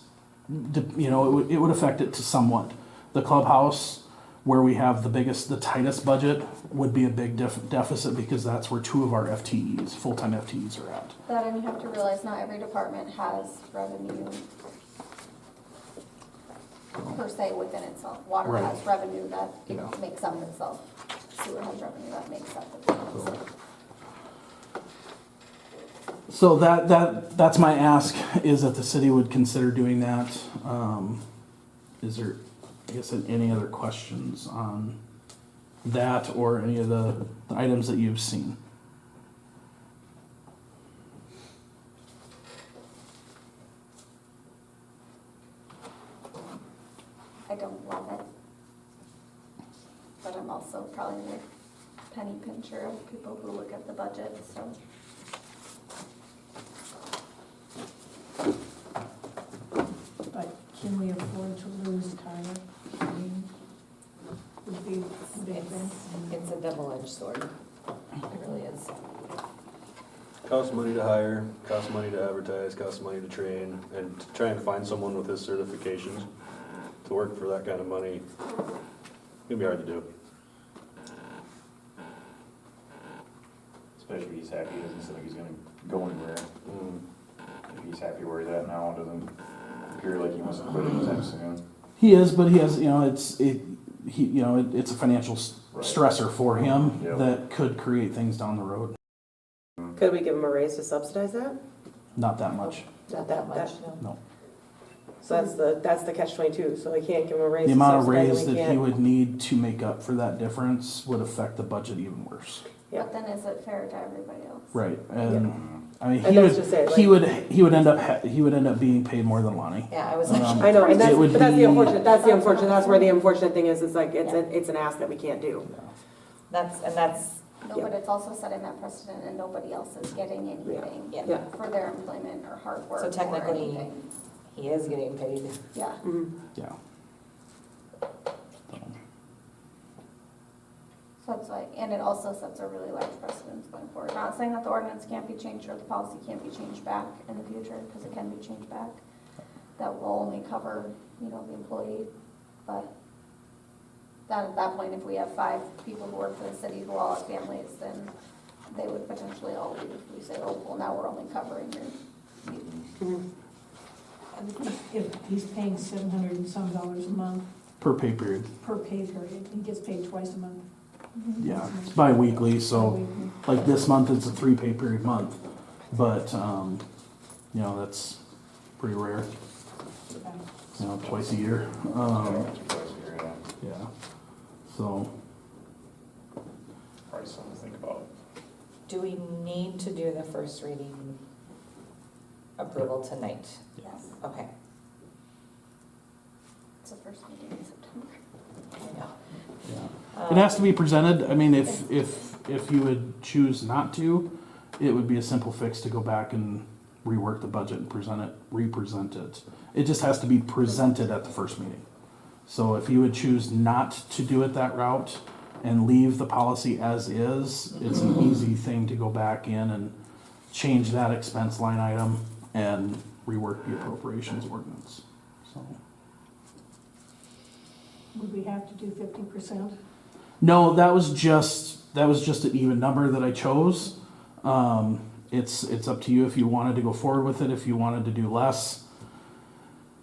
it would affect it to somewhat. The clubhouse, where we have the tightest budget, would be a big deficit because that's where 2 of our FTEs, full-time FTEs, are at. That, and you have to realize not every department has revenue per se within itself. Water Right. has revenue that it Yeah. makes up itself. Sewer has revenue that makes up itself. So that's my ask, is that the city would consider doing that. Is there, I guess, any other questions on that or any of the items that you've seen. I don't love it. But I'm also probably the penny pincher of people who look at the budget, so. But can we afford to lose Tyler? I mean, would be a big thing. It's a double-edged sword. It really is. Costs money to hire, costs money to advertise, costs money to train, and to try and find someone with his certifications to work for that kind of money, it's gonna be hard to do. Especially if he's happy, he doesn't seem like he's gonna go anywhere. If he's happy where he's at now, it doesn't appear like he wants to quit anytime soon. He is, but he has, it's a financial Right. stressor for him Yep. that could create things down the road. Could we give him a raise to subsidize that? Not that much. Not that much. No. So that's the catch-22, so we can't give him a raise The to amount of subsidize, raise and we that he can't. would need to make up for that difference would affect the budget even worse. Yeah. But then is it fair to everybody else? Right, and I mean, And that's just it, he like- would end up being paid more than Lonnie. Yeah, I was Um, actually. I know, and that's, It would but that's the be- unfortunate, that's where the unfortunate thing is like, it's an ask that we can't do. That's, No, but it's also setting that precedent and nobody else is getting anything yeah. for their employment or hard work So or technically, anything. he is getting paid. Yeah, Yeah. so it's like, and it also sets a really large precedence going forward. Not saying that the ordinance can't be changed or the policy can't be changed back in the future, because it can be changed back. That will only cover, the employee, but at that point, if we have 5 people who work for the city who all have families, then they would potentially all leave. If we say, oh, well, now we're only covering your, If he's paying $700 and some a month Per pay period. per pay period, he gets paid twice a month. Yeah, it's bi-weekly, so Bi-weekly. like this month, it's a 3 pay period month. But, that's pretty rare, twice a year. Yeah, so, Probably something to think about. Do we need to do the first reading approval tonight? yes, Okay. it's the first meeting in September. I know. yeah. It has to be presented, I mean, if you would choose not to, it would be a simple fix to go back and rework the budget and represent it. It just has to be presented at the first meeting. So if you would choose not to do it that route and leave the policy as is, it's an easy thing to go back in and change that expense line item and rework the appropriations ordinance, so. Would we have to do 50%? No, that was just an even number that I chose. It's up to you if you wanted to go forward with it, if you wanted to do less.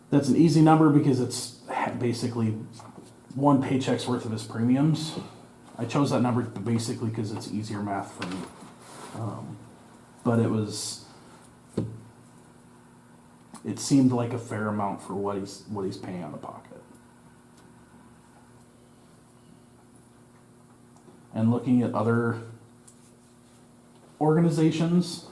That's an easy number because it's basically one paycheck's worth of his premiums. I chose that number basically because it's easier math for me. But it seemed like a fair amount for what he's paying out of pocket. And looking at other organizations,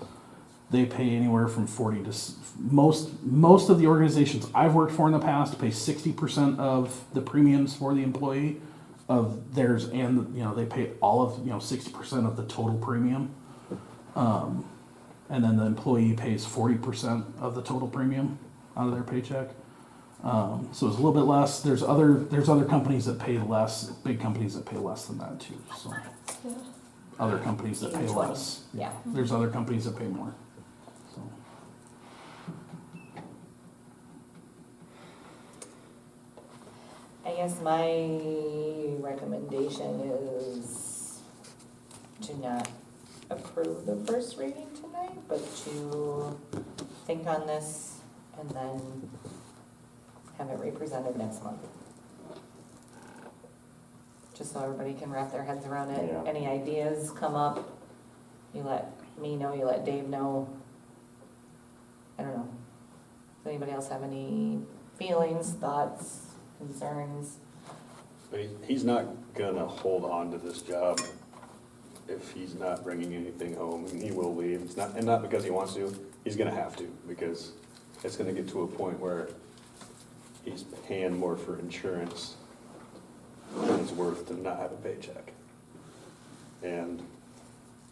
they pay anywhere from 40 to most of the organizations I've worked for in the past pay 60% of the premiums for the employee of theirs, and they pay all of 60% of the total premium, and then the employee pays 40% of the total premium out of their paycheck. So it's a little bit less. There's other companies that pay less, big companies that pay less than that too. So other companies that pay less. Yeah. There's other companies that pay more. So. I guess my recommendation is to not approve the first reading tonight, but to think on this and then have it represented next month. Just so everybody can wrap their heads around it. Yeah. Any ideas come up, you let me know, you let Dave know. I don't know. Does anybody else have any feelings, thoughts, concerns? But he's not gonna hold on to this job if he's not bringing anything home, and he will leave. It's not, and not because he wants to, he's gonna have to, because it's gonna get to a point where he's paying more for insurance than it's worth to not have a paycheck. And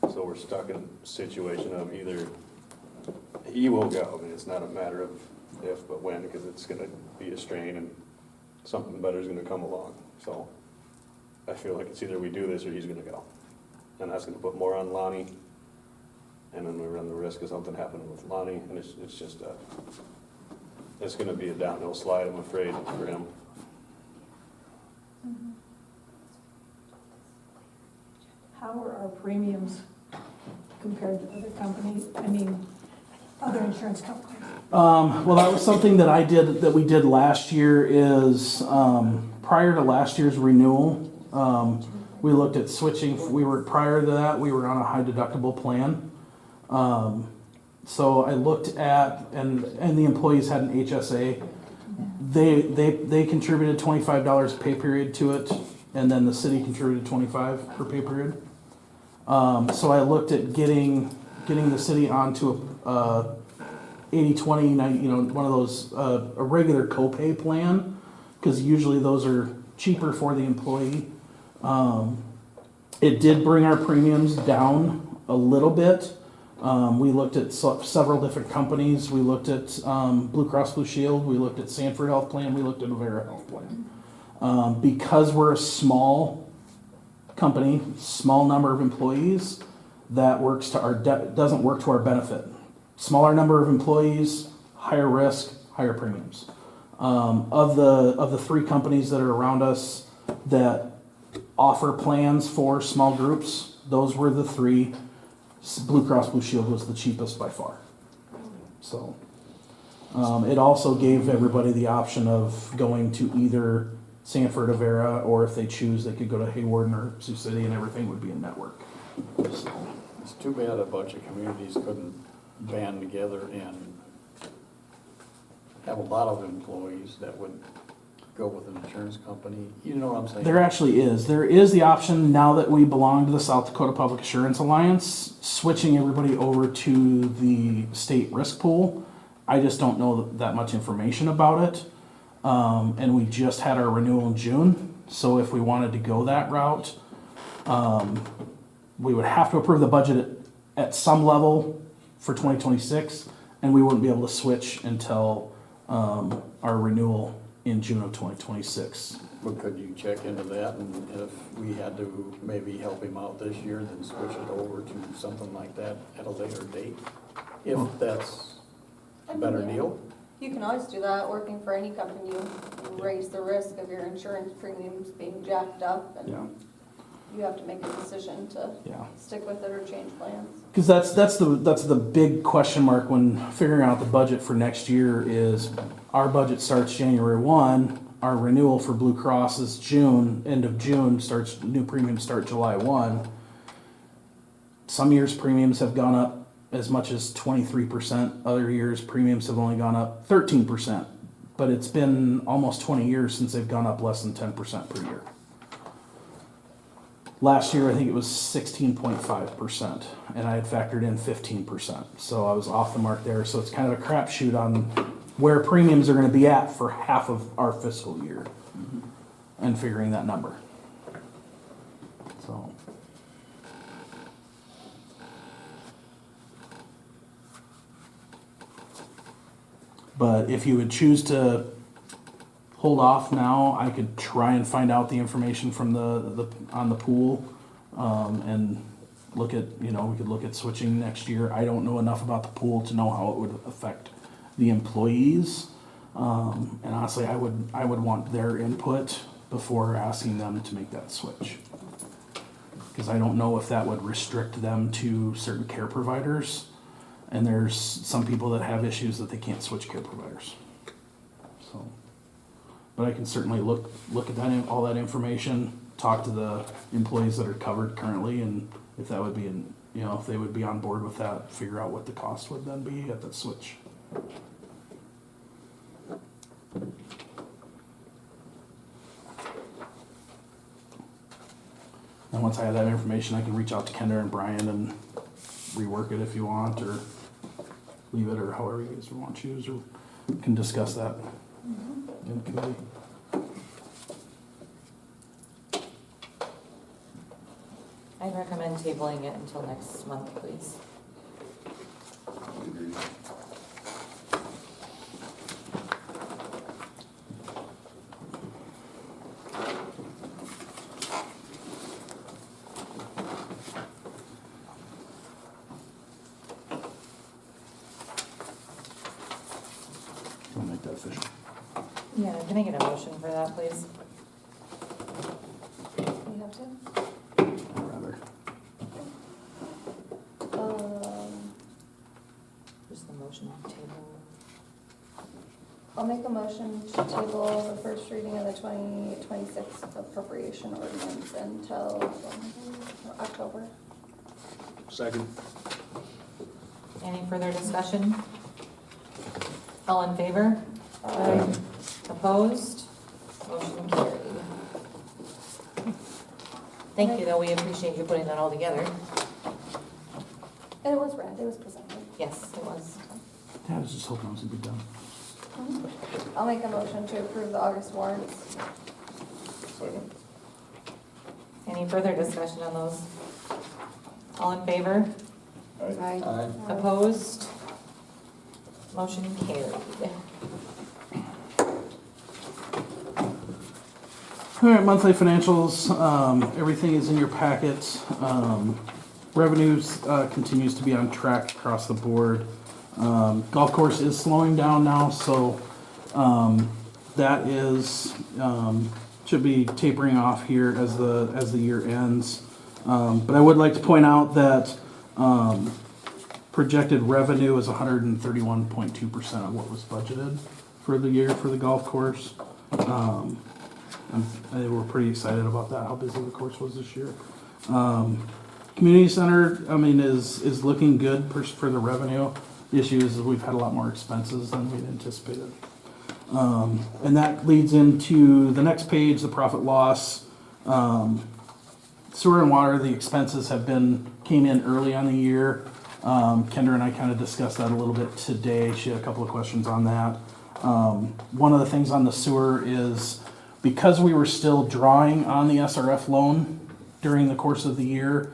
so we're stuck in a situation of either he will go, I mean, it's not a matter of if, but when, because it's gonna be a strain and something better is gonna come along. So I feel like it's either we do this or he's gonna go. And that's gonna put more on Lonnie, and then we run the risk of something happening with Lonnie, and it's just it's gonna be a downhill slide, I'm afraid, for him. How are our premiums compared to other companies, I mean, other insurance companies? Well, that was something that we did last year is, prior to last year's renewal, we looked at switching, prior to that, we were on a high deductible plan. So I looked at, and the employees had an HSA. They contributed $25 pay period to it, and then the city contributed $25 per pay period. So I looked at getting the city onto a 80/20, one of those, a regular copay plan, because usually those are cheaper for the employee. It did bring our premiums down a little bit. We looked at several different companies. We looked at Blue Cross Blue Shield. We looked at Sanford Health Plan. We looked at Avera Health Plan. Because we're a small company, small number of employees, that works to doesn't work to our benefit. Smaller number of employees, higher risk, higher premiums. Of the three companies that are around us that offer plans for small groups, those were the three. Blue Cross Blue Shield was the cheapest by far. So it also gave everybody the option of going to either Sanford, Avera, or if they choose, they could go to Hayward or Sioux City, and everything would be a network. So It's too bad a bunch of communities couldn't band together and have a lot of employees that would go with an insurance company. You know what I'm saying? there actually is. There is the option now that we belong to the South Dakota Public Assurance Alliance, switching everybody over to the state risk pool. I just don't know that much information about it. And we just had our renewal in June. So if we wanted to go that route, we would have to approve the budget at some level for 2026, and we wouldn't be able to switch until our renewal in June of 2026. But could you check into that, and if we had to maybe help him out this year, then switch it over to something like that at a later date? If that's a better deal? You can always do that, working for any company, you raise the risk of your insurance premiums being jacked up, and Yeah. you have to make a decision to Yeah. stick with it or change plans. Because that's the big question mark when figuring out the budget for next year is our budget starts January 1, our renewal for Blue Cross is June, end of June, new premiums start July 1. Some years premiums have gone up as much as 23%, other years premiums have only gone up 13%, but it's been almost 20 years since they've gone up less than 10% per year. Last year, I think it was 16.5%, and I had factored in 15%. So I was off the mark there. So it's kind of a crapshoot on where premiums are going to be at for half of our fiscal year and figuring that number. So. But if you would choose to hold off now, I could try and find out the information from on the pool, and look at, we could look at switching next year. I don't know enough about the pool to know how it would affect the employees. And honestly, I would want their input before asking them to make that switch. Because I don't know if that would restrict them to certain care providers. And there's some people that have issues that they can't switch care providers. So. But I can certainly look at that, all that information, talk to the employees that are covered currently, and if that would be, if they would be on board with that, figure out what the cost would then be at the switch. once I have that information, I can reach out to Kendra and Brian and rework it if you want, or leave it, or however you guys want to choose, or can discuss that in committee. I'd recommend tabling it until next month, please. Agreed. I'll make that official. Yeah, can I get a motion for that, please? We have to? I'd rather. Just the motion to table. I'll make a motion to table the first reading of the 2026 appropriation ordinance until October. Second. Any further discussion? All in favor? Aye. Opposed? Motion carried. Thank you, though, we appreciate you putting that all together. And it was read, it was presented. Yes, it was. Yeah, I was just hoping it was gonna be done. I'll make a motion to approve the August warrants. Second. Any further discussion on those? All in favor? Aye. Opposed? Motion carried. All right, monthly financials, everything is in your packet. Revenues continues to be on track across the board. Golf course is slowing down now, so that is should be tapering off here as the year ends. But I would like to point out that projected revenue is 131.2% of what was budgeted for the year for the golf course. I think we're pretty excited about that, how busy the course was this year. Community center, I mean, is looking good for the revenue. The issue is we've had a lot more expenses than we'd anticipated. And that leads into the next page, the profit loss. Sewer and water, the expenses came in early on the year. Kendra and I kind of discussed that a little bit today. She had a couple of questions on that. One of the things on the sewer is because we were still drawing on the SRF loan during the course of the year,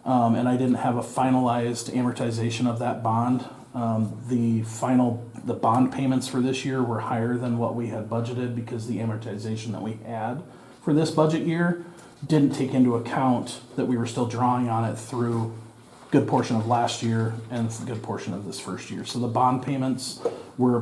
and I didn't have a finalized amortization of that bond, the bond payments for this year were higher than what we had budgeted because the amortization that we had for this budget year didn't take into account that we were still drawing on it through a good portion of last year and a good portion of this first year. So the bond payments were,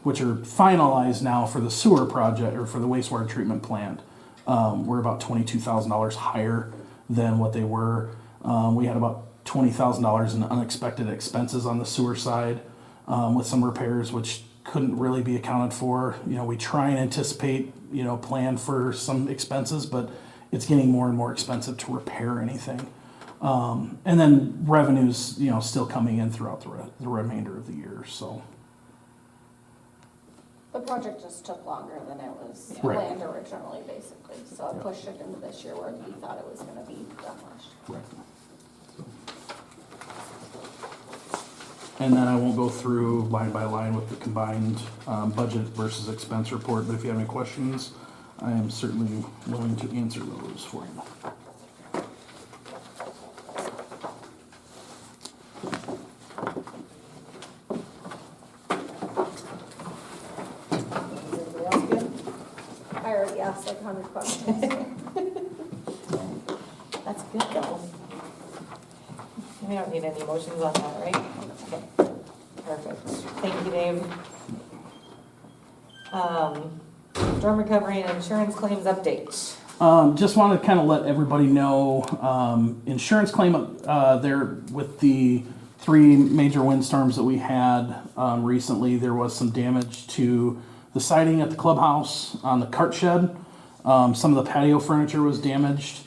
which are finalized now for the sewer project or for the wastewater treatment plant, were about $22,000 higher than what they were. We had about $20,000 in unexpected expenses on the sewer side with some repairs, which couldn't really be accounted for. You know, we try and anticipate, plan for some expenses, but it's getting more and more expensive to repair anything. And then revenues, still coming in throughout the remainder of the year, so. The project just took longer than it was Right. planned originally, basically, so it pushed it into this year where we thought it was gonna be demolished. Right. And then I won't go through line by line with the combined budget versus expense report, but if you have any questions, I am certainly willing to answer those for you. Is everybody else good? I already asked like 100 questions. That's good, though. We don't need any motions on that, right? Okay, perfect. Thank you, Dave. Storm recovery and insurance claims update. Just want to kind of let everybody know, insurance claim there with the 3 major windstorms that we had recently, there was some damage to the siding at the clubhouse on the cart shed. Some of the patio furniture was damaged.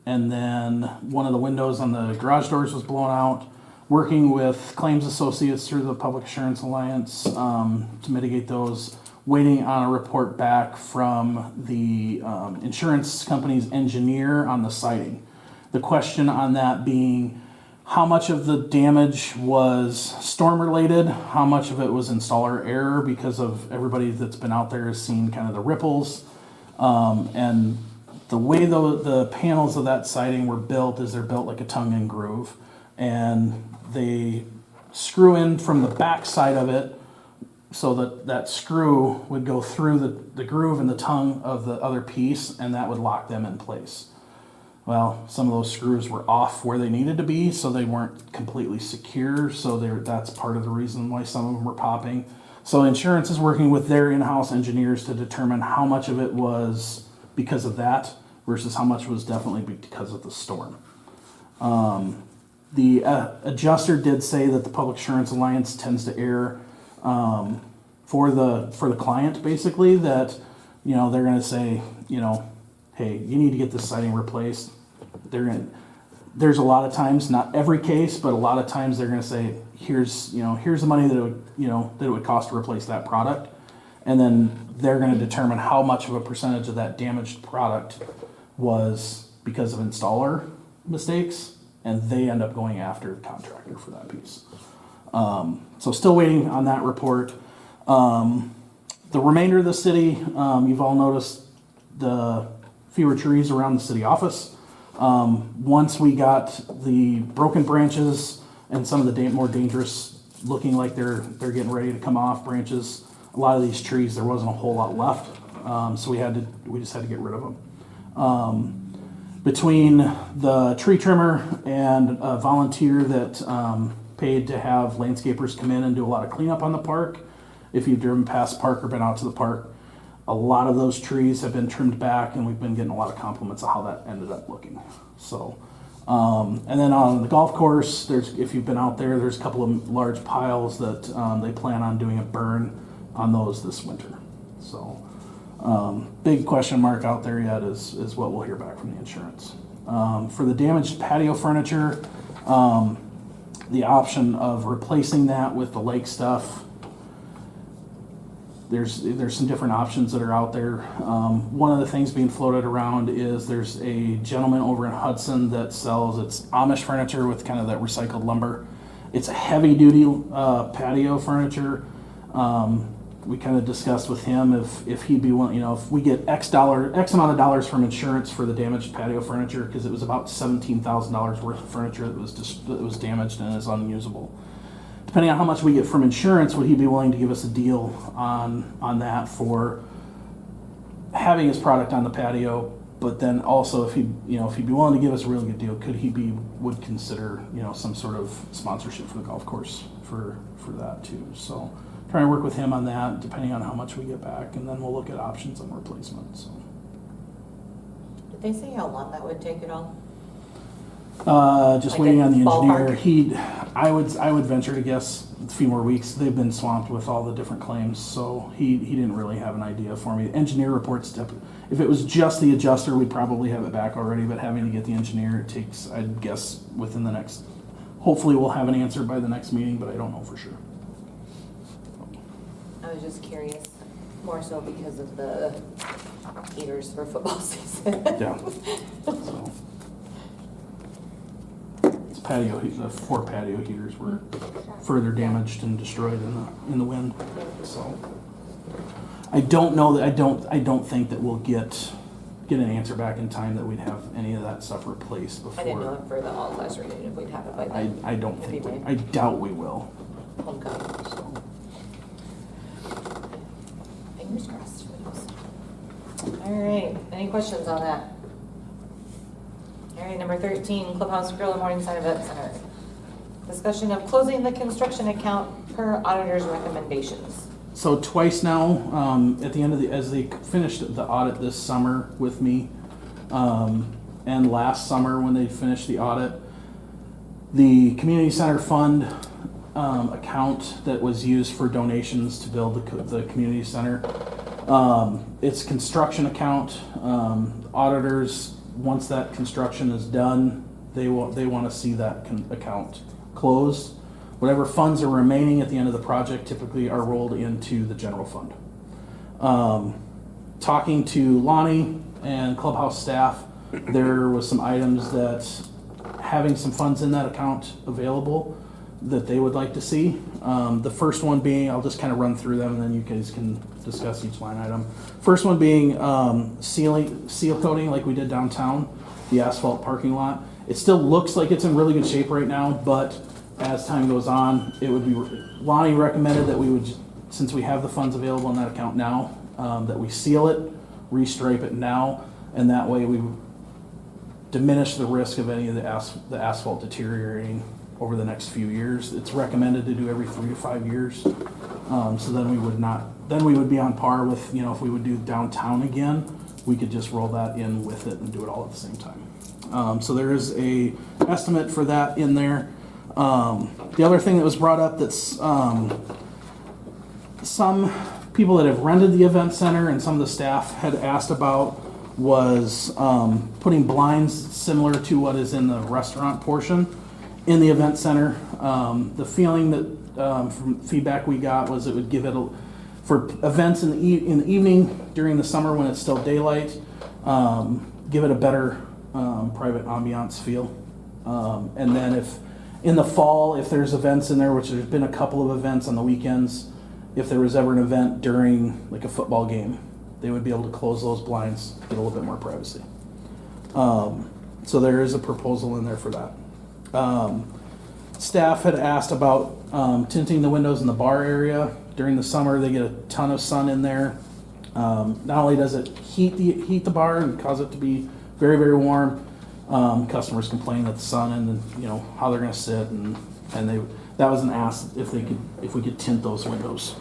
And then one of the windows on the garage doors was blown out. Working with claims associates through the Public Assurance Alliance to mitigate those. waiting on a report back from the insurance company's engineer on the siding. The question on that being how much of the damage was storm related, how much of it was installer error because of everybody that's been out there has seen kind of the ripples. And the way the panels of that siding were built is they're built like a tongue and groove. And they screw in from the back side of it so that that screw would go through the groove and the tongue of the other piece, and that would lock them in place. Well, some of those screws were off where they needed to be, so they weren't completely secure, so that's part of the reason why some of them were popping. So insurance is working with their in-house engineers to determine how much of it was because of that versus how much was definitely because of the storm. The adjuster did say that the Public Insurance Alliance tends to err for the client, basically, that, you know, they're going to say, you know, hey, you need to get this siding replaced. There's a lot of times, not every case, but a lot of times they're going to say, here's the money that it would cost to replace that product, and then they're going to determine how much of a percentage of that damaged product was because of installer mistakes, and they end up going after the contractor for that piece. So still waiting on that report. The remainder of the city, you've all noticed the fewer trees around the city office. Once we got the broken branches and some of the more dangerous looking like they're getting ready to come off branches, a lot of these trees, there wasn't a whole lot left. So we just had to get rid of them. Between the tree trimmer and a volunteer that paid to have landscapers come in and do a lot of cleanup on the park, if you've driven past park or been out to the park, a lot of those trees have been trimmed back, and we've been getting a lot of compliments of how that ended up looking. So, and then on the golf course, if you've been out there, there's a couple of large piles that they plan on doing a burn on those this winter. So, big question mark out there yet is what we'll hear back from the insurance. For the damaged patio furniture, the option of replacing that with the lake stuff, there's some different options that are out there. One of the things being floated around is there's a gentleman over in Hudson that sells its Amish furniture with kind of that recycled lumber. It's a heavy duty patio furniture. We kind of discussed with him if he'd be willing, if we get X amount of dollars from insurance for the damaged patio furniture, because it was about $17,000 worth of furniture that was damaged and is unusable. Depending on how much we get from insurance, would he be willing to give us a deal on that for having his product on the patio? But then also, if he'd be willing to give us a really good deal, would consider some sort of sponsorship for the golf course for that too. So trying to work with him on that, depending on how much we get back, and then we'll look at options on replacement. So. Did they say how long that would take it all? Just Like waiting a on the engineer. ballpark? I would venture to guess a few more weeks. They've been swamped with all the different claims, so he didn't really have an idea for me. Engineer reports, if it was just the adjuster, we'd probably have it back already, but having to get the engineer, it takes, I'd guess, within the next, hopefully we'll have an answer by the next meeting, but I don't know for sure. I was just curious, more so because of the heaters for football season. Yeah. So. The 4 patio heaters were further damaged and destroyed in the wind. So I don't know that I don't think that we'll get an answer back in time that we'd have any of that stuff replaced before. I didn't know if for the all class rating if we'd have it by then. I don't think I doubt we will. Okay. So. Fingers crossed. All right, any questions on that? All right, number 13, Clubhouse Grill and Morningside Event Center. Discussion of closing the construction account per auditor's recommendations. So twice now, at the end of as they finished the audit this summer with me, and last summer when they finished the audit, the community center fund account that was used for donations to build the community center, it's a construction account. Auditors, once that construction is done, they want to see that account closed. Whatever funds are remaining at the end of the project typically are rolled into the general fund. Talking to Lonnie and clubhouse staff, there was some items that having some funds in that account available that they would like to see. The first one being, I'll just kind of run through them and then you guys can discuss each line item. First one being seal coating like we did downtown, the asphalt parking lot. It still looks like it's in really good shape right now, but as time goes on, it would be, Lonnie recommended that we would, since we have the funds available in that account now, that we seal it, restripe it now, and that way we diminish the risk of any of the asphalt deteriorating over the next few years. It's recommended to do every 3 to 5 years. So then we would be on par with, if we would do downtown again, we could just roll that in with it and do it all at the same time. So there is a estimate for that in there. The other thing that was brought up that's some people that have rented the event center and some of the staff had asked about was putting blinds similar to what is in the restaurant portion in the event center. The feeling that from feedback we got was it would give it for events in the evening during the summer when it's still daylight, give it a better private ambiance feel. And then if in the fall, if there's events in there, which there's been a couple of events on the weekends, if there was ever an event during like a football game, they would be able to close those blinds, get a little bit more privacy. So there is a proposal in there for that. Staff had asked about tinting the windows in the bar area. During the summer, they get a ton of sun in there. Not only does it heat the bar and cause it to be very, very warm, customers complain that the sun and how they're going to sit, and that was an ask if we could tint those windows.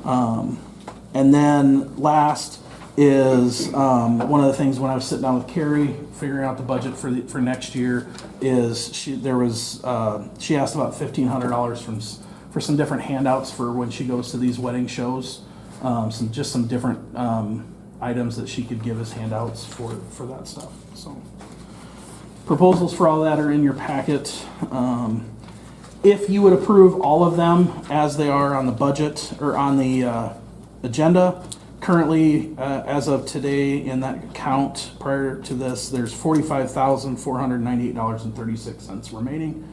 And then last is one of the things when I was sitting down with Carrie figuring out the budget for next year is she asked about $1,500 for some different handouts for when she goes to these wedding shows, some different items that she could give as handouts for that stuff. So proposals for all that are in your packet. If you would approve all of them as they are on the budget or on the agenda, currently, as of today in that account prior to this, there's $45,498.36 remaining.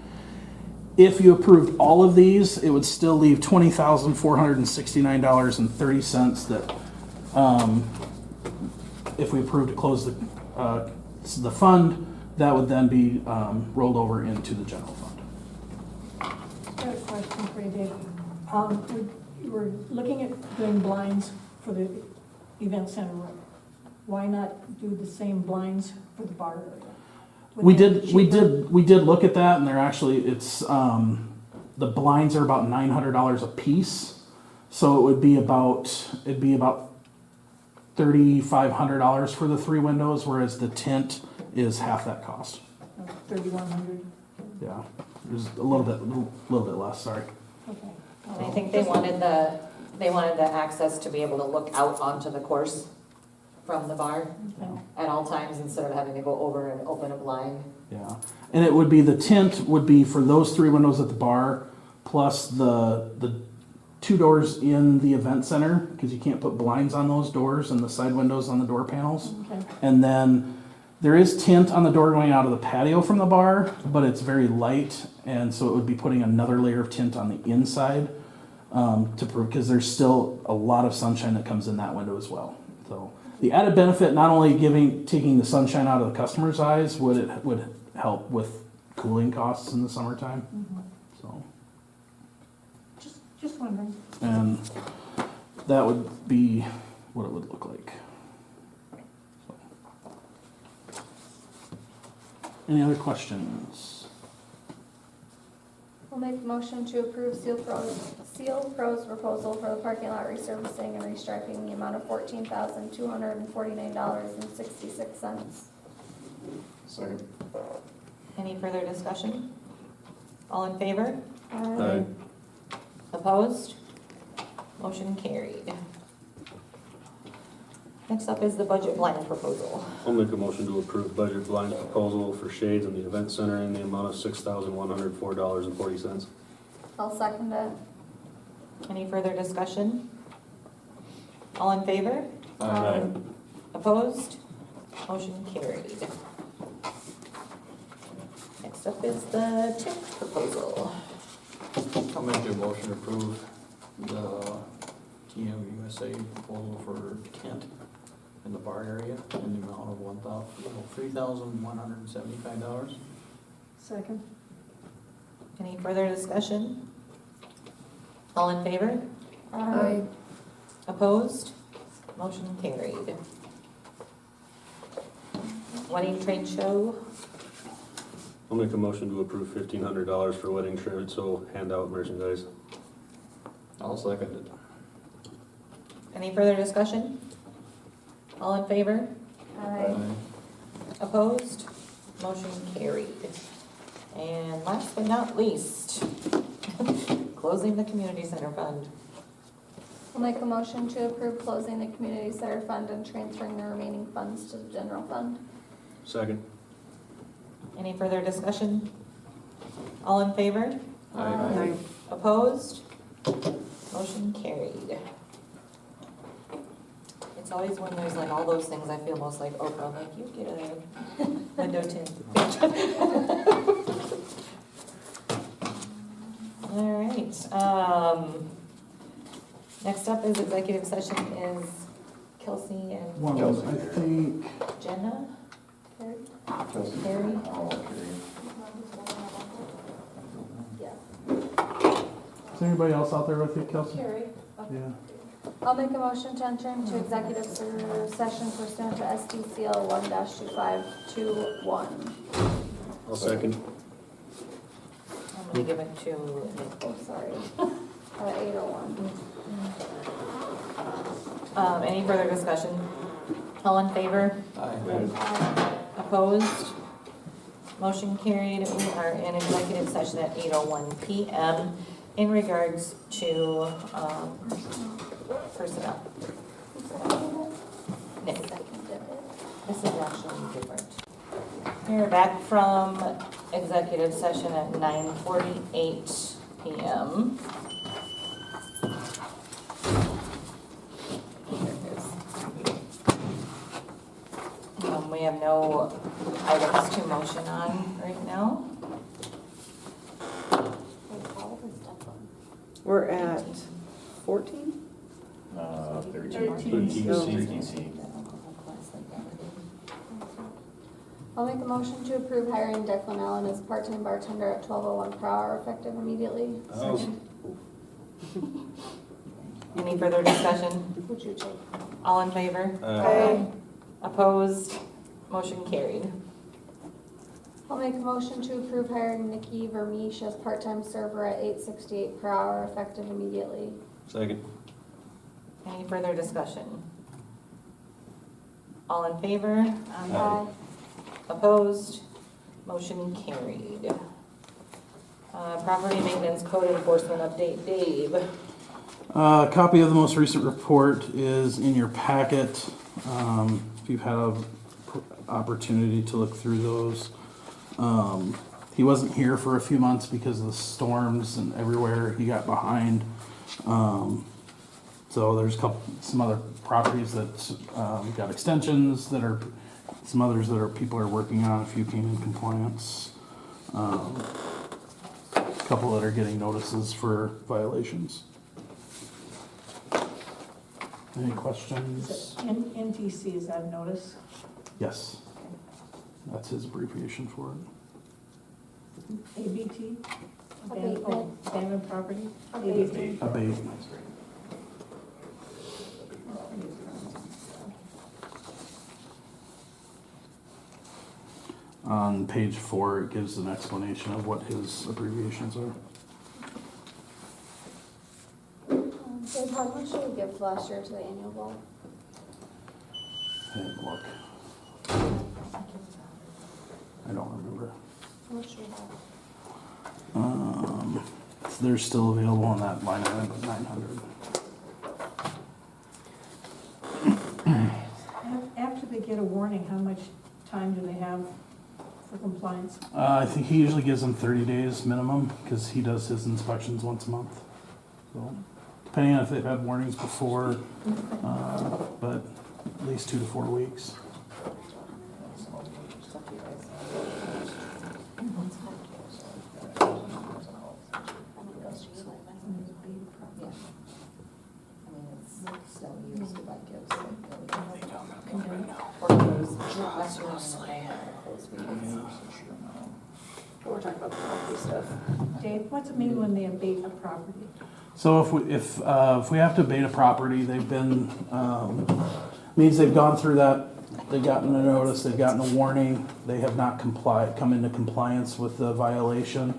If you approved all of these, it would still leave $20,469.30 that if we approved to close the fund, that would then be rolled over into the general fund. I have a question for you, Dave. We're looking at doing blinds for the event center room. Why not do the same blinds for the bar area? We did look at that, and they're actually the blinds are about $900 a piece, so it'd be about $3,500 for the 3 windows, whereas the tint is half that cost. $3,100. Yeah, there's a little bit less. Sorry. Okay. And I think they wanted the access to be able to look out onto the course from the bar at all times instead of having to go over and open a blind. Yeah, and it would be the tint would be for those 3 windows at the bar, plus the 2 doors in the event center, because you can't put blinds on those doors and the side windows on the door panels. Okay. And then there is tint on the door going out of the patio from the bar, but it's very light, and so it would be putting another layer of tint on the inside because there's still a lot of sunshine that comes in that window as well. So the added benefit, not only taking the sunshine out of the customer's eyes, would help with cooling costs in the summertime. Mm-hmm. So. Just wondering. And that would be what it would look like. So. Any other questions? I'll make a motion to approve Seal Pro's proposal for the parking lot resurfacing and restriping in the amount of $14,249.66. Second. Any further discussion? All in favor? Aye. Opposed? Motion carried. Next up is the budget blind proposal. I'll make a motion to approve budget blind proposal for shades in the event center in the amount of $6,104.40. I'll second it. Any further discussion? All in favor? Aye. Opposed? Motion carried. Next up is the TIP proposal. I'll make a motion to approve the TM USA proposal for Kent in the bar area in the amount of $3,175. Second? Any further discussion? All in favor? Aye. Opposed? Motion carried. Wedding trade show, I'll make a motion to approve $1,500 for wedding trade, so hand out merchandise. I'll second it. any further discussion? All in favor? Aye. Opposed? Motion carried. And last but not least, closing the community center fund. I'll make a motion to approve closing the community center fund and transferring the remaining funds to the general fund. Second. Any further discussion? All in favor? Aye. Opposed? Motion carried. It's always when there's like all those things, I feel most like Oprah, like you get a window tint. All right, next up is executive session is Kelsey and Well, I think, Jenna? Carrie? Kelsey. Carrie? Oh, Carrie. is there anybody else out there with you, Kelsey? Carrie. Yeah. I'll make a motion to enter into executive session pursuant to SDCL 1-2521. I'll second. I'm gonna give it to Oh, sorry. 801. Any further discussion? All in favor? Aye. Opposed? Motion carried. We are in executive session at 8:01 PM in regards to personnel. Nick, this is actually different. We're back from executive session at 9:48 PM. We have no items to motion on right now. We're at 14? 13C. I'll make a motion to approve hiring Declan Allen as part-time bartender at $12.01 per hour effective immediately. Any further discussion? Would you take? All in favor? Aye. Opposed? Motion carried. I'll make a motion to approve hiring Nikki Vermeesh as part-time server at $8.68 per hour effective immediately. Second. Any further discussion? All in favor? Aye. Opposed? Motion carried. Property maintenance code enforcement update, Dave. Copy of the most recent report is in your packet. If you've had an opportunity to look through those. He wasn't here for a few months because of the storms and everywhere he got behind. So there's some other properties that got extensions that are, some others that people are working on, a few came in compliance. A couple that are getting notices for violations. Any questions? NTC, is that a notice? Yes. That's his abbreviation for it. ABT? Abatement. Abandoned property? Abatement. Abate. On page 4, it gives an explanation of what his abbreviations are. Dave, how much did we give last year to the annual ball? I didn't look. I don't remember. How much do we have? They're still available on that line item of 900. After they get a warning, how much time do they have for compliance? I think he usually gives them 30 days minimum because he does his inspections once a month. So depending on if they've had warnings before, but at least 2 to 4 weeks. We're talking about the property stuff. Dave, what's it mean when they abate a property? So if we have to abate a property, they've been, means they've gone through that, they've gotten a notice, they've gotten a warning, they have not come into compliance with the violation.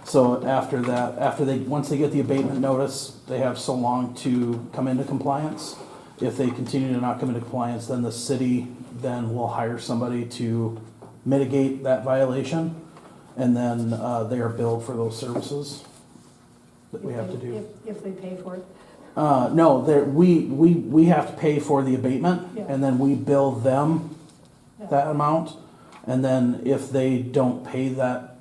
So after that, once they get the abatement notice, they have so long to come into compliance. If they continue to not come into compliance, then the city then will hire somebody to mitigate that violation. And then they are billed for those services that we have to do. If they pay for it? No, we have to pay for the abatement, Yeah. and then we bill them that amount. And then if they don't pay that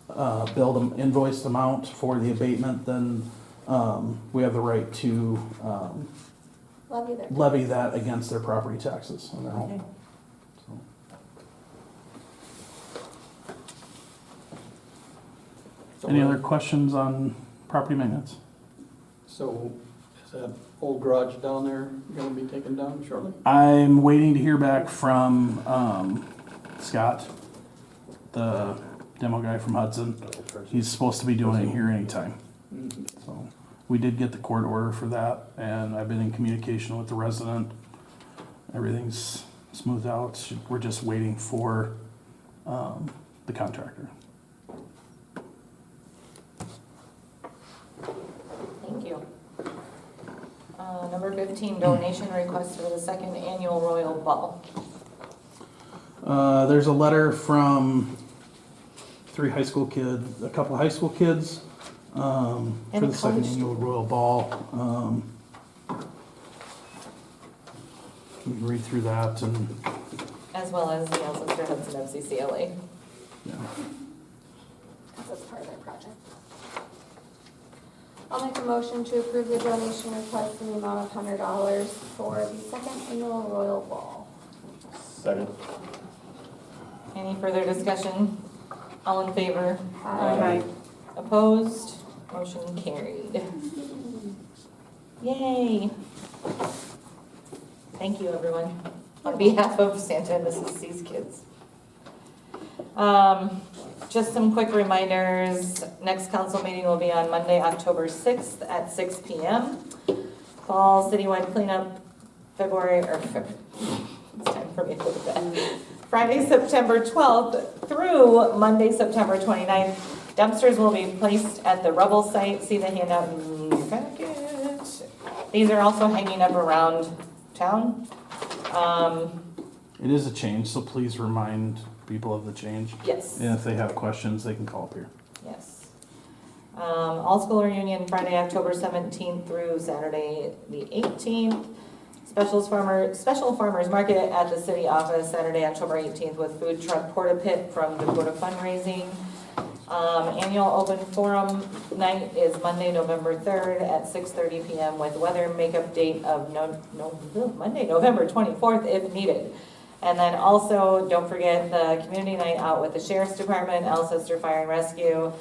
invoiced amount for the abatement, then we have the right to levy that against their property taxes on their home. Okay. Any other questions on property maintenance? So is that old garage down there gonna be taken down shortly? I'm waiting to hear back from Scott, the demo guy from Hudson. He's supposed to be doing it here anytime. So we did get the court order for that, and I've been in communication with the resident. Everything's smoothed out. We're just waiting for the contractor. Thank you. Number 15, donation request for the second annual Royal Ball. There's a letter from a couple of high school kids for the second annual Royal Ball. You can read through that and. As well as the Alcester Hudson FCCLA. Yeah. That's part of their project. I'll make a motion to approve the donation request in the amount of $100 for the second annual Royal Ball. Second. Any further discussion? All in favor? Aye. Opposed? Motion carried. Yay! Thank you, everyone, on behalf of Santa and Mrs. C's kids. Just some quick reminders. Next council meeting will be on Monday, October 6th at 6 p.m. Fall citywide cleanup, it's time for me to look at that. Friday, September 12th through Monday, September 29th. Dumpsters will be placed at the rubble site. See the handout in your packet. These are also hanging up around town. It is a change, so please remind people of the change. Yes. And if they have questions, they can call up here. Yes. All school reunion Friday, October 17th through Saturday, the 18th. Special farmers market at the city office Saturday, October 18th with food truck porta pit from Dakota Fundraising. Annual open forum night is Monday, November 3rd at 6:30 p.m. with weather makeup date of Monday, November 24th if needed. And then also, don't forget the community night out with the Sheriff's Department, Alcester Fire and Rescue,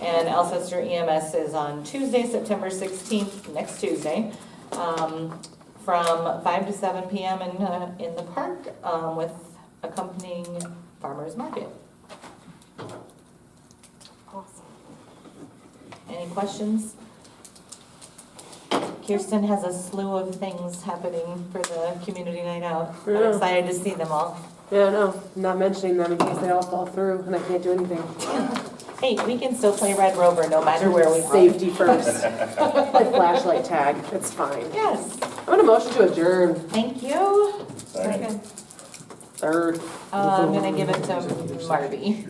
and Alcester EMS is on Tuesday, September 16th, next Tuesday, from 5 to 7 p.m. in the park with accompanying farmers market. Awesome. Any questions? Kirsten has a slew of things happening for the community night out. I'm Yeah. excited to see them all. Yeah, no, I'm not mentioning them in case they all fall through and I can't do anything. Hey, we can still play Red Rover no matter where we run. Safety first. My flashlight tag, it's fine. Yes, I'm gonna motion to adjourn. thank you. Second. Third. I'm gonna give it to Marty.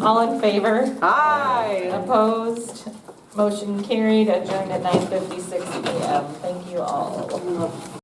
All in favor? Aye. Opposed? Motion carried, adjourned at 9:56 p.m. Thank you all.